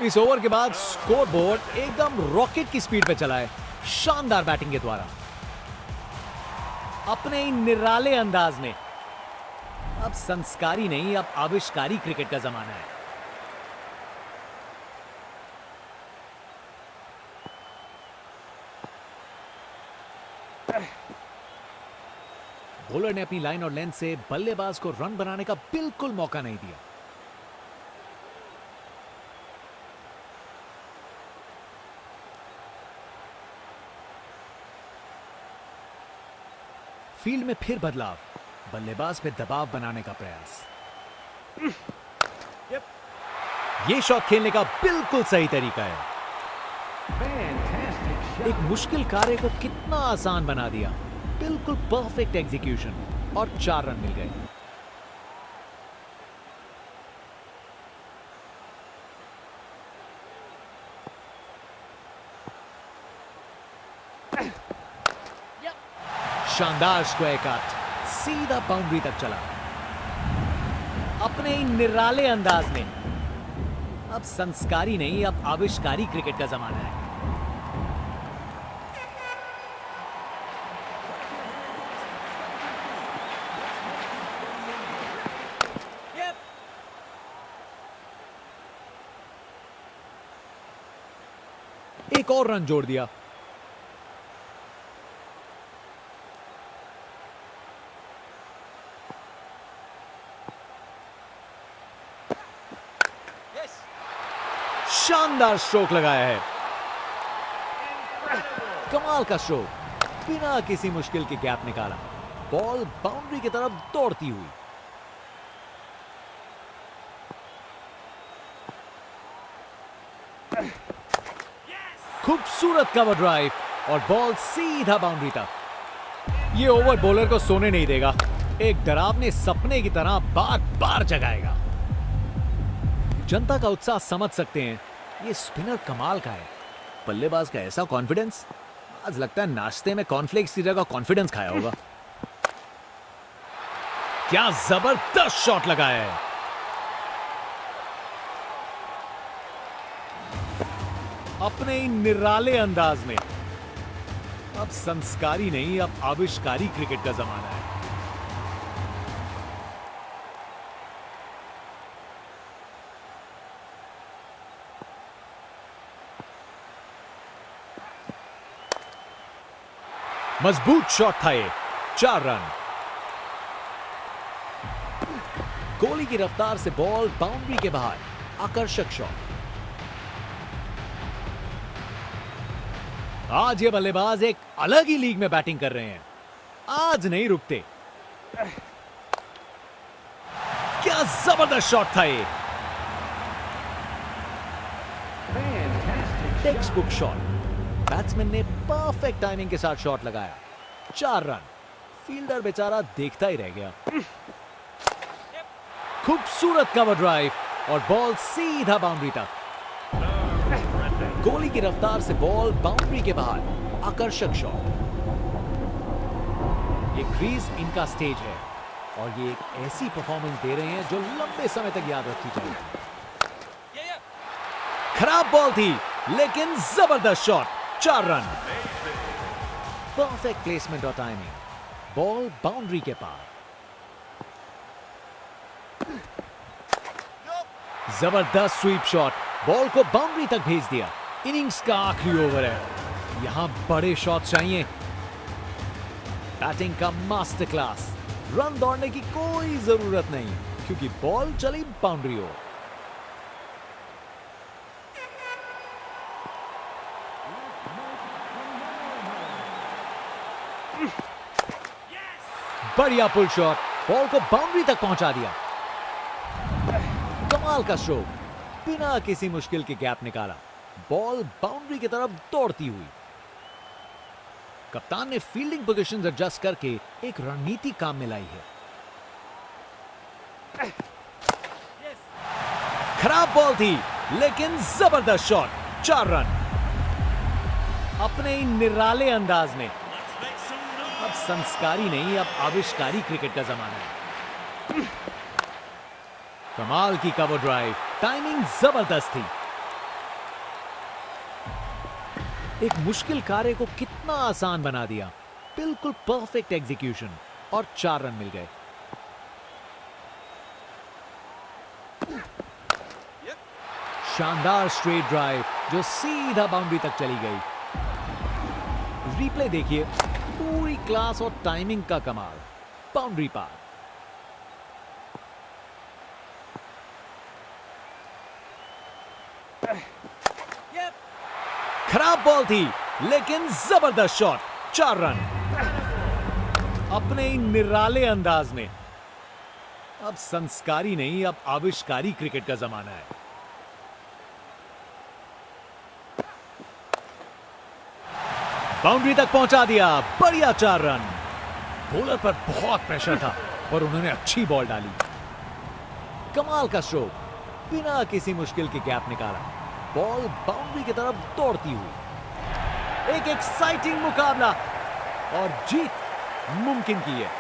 इस ओवर के बाद स्कोर बोर्ड एकदम रॉकेट की स्पीड पे चला है, शानदार बैटिंग के द्वारा। अपने ही निराले अंदाज में, अब संस्कारी नहीं, अब आविष्कारी क्रिकेट का जमाना है। बॉलर ने अपनी लाइन और लेंथ से बल्लेबाज को रन बनाने का बिल्कुल मौका नहीं दिया। फील्ड में फिर बदलाव, बल्लेबाज पे दबाव बनाने का प्रयास। ये शॉट खेलने का बिल्कुल सही तरीका है। एक मुश्किल कार्य को कितना आसान बना दिया, बिल्कुल परफेक्ट एग्जीक्यूशन, और 4 रन मिल गए। शानदार स्क्वायर कट, सीधा बाउंड्री तक चला। अपने ही निराले अंदाज में, अब संस्कारी नहीं, अब आविष्कारी क्रिकेट का जमाना है। एक और रन जोड़ दिया। शानदार स्ट्रोक लगाया है, कमाल का स्ट्रोक, बिना किसी मुश्किल के गैप निकाला, बॉल बाउंड्री की तरफ दौड़ती हुई। खूबसूरत कवर ड्राइव और बॉल सीधा बाउंड्री तक। ये ओवर बॉलर को सोने नहीं देगा, एक डरावने सपने की तरह बार बार जगाएगा। जनता का उत्साह समझ सकते हैं, ये स्पिनर कमाल का है। बल्लेबाज का ऐसा कॉन्फिडेंस, आज लगता है नाश्ते में कॉर्नफ्लेक्स की जगह कॉन्फिडेंस खाया होगा। क्या जबरदस्त शॉट लगाया है। अपने ही निराले अंदाज में, अब संस्कारी नहीं, अब आविष्कारी क्रिकेट का जमाना है। मजबूत शॉट था ये, 4 रन। गोली की रफ्तार से बॉल बाउंड्री के बाहर, आकर्षक शॉट। आज ये बल्लेबाज एक अलग ही लीग में बैटिंग कर रहे हैं, आज नहीं रुकते। क्या जबरदस्त शॉट था ये, टेक्स्ट बुक शॉट। बैट्समैन ने परफेक्ट टाइमिंग के साथ शॉट लगाया, 4 रन। फील्डर बेचारा देखता ही रह गया। खूबसूरत कवर ड्राइव और बॉल सीधा बाउंड्री तक। गोली की रफ्तार से बॉल बाउंड्री के बाहर, आकर्षक शॉट। ये क्रीज इनका स्टेज है और ये एक ऐसी परफॉर्मेंस दे रहे हैं जो लंबे समय तक याद रखी जाएगी। खराब बॉल थी लेकिन जबरदस्त शॉट, 4 रन। परफेक्ट प्लेसमेंट और टाइमिंग, बॉल बाउंड्री के पार। जबरदस्त स्वीप शॉट, बॉल को बाउंड्री तक भेज दिया। इनिंग्स का आखिरी ओवर है, यहां बड़े शॉट चाहिए। बैटिंग का मास्टर क्लास, रन दौड़ने की कोई जरूरत नहीं क्योंकि बॉल चली बाउंड्री ओर। बढ़िया पुल शॉट, बॉल को बाउंड्री तक पहुंचा दिया। कमाल का स्ट्रोक, बिना किसी मुश्किल के गैप निकाला, बॉल बाउंड्री की तरफ दौड़ती हुई। कप्तान ने फील्डिंग पोजीशंस एडजस्ट करके एक रणनीति काम में लाई है। खराब बॉल थी लेकिन जबरदस्त शॉट, 4 रन। अपने ही निराले अंदाज में, अब संस्कारी नहीं, अब आविष्कारी क्रिकेट का जमाना है। कमाल की कवर ड्राइव, टाइमिंग जबरदस्त थी। एक मुश्किल कार्य को कितना आसान बना दिया, बिल्कुल परफेक्ट एग्जीक्यूशन और 4 रन मिल गए। शानदार स्ट्रेट ड्राइव जो सीधा बाउंड्री तक चली गई। रिप्ले देखिए, पूरी क्लास और टाइमिंग का कमाल, बाउंड्री पार। खराब बॉल थी लेकिन जबरदस्त शॉट, 4 रन। अपने ही निराले अंदाज में, अब संस्कारी नहीं, अब आविष्कारी क्रिकेट का जमाना है। बाउंड्री तक पहुंचा दिया, बढ़िया 4 रन। बॉलर पर बहुत प्रेशर था और उन्होंने अच्छी बॉल डाली। कमाल का स्ट्रोक, बिना किसी मुश्किल के गैप निकाला, बॉल बाउंड्री की तरफ दौड़ती हुई। एक एक्साइटिंग मुकाबला और जीत मुमकिन की है।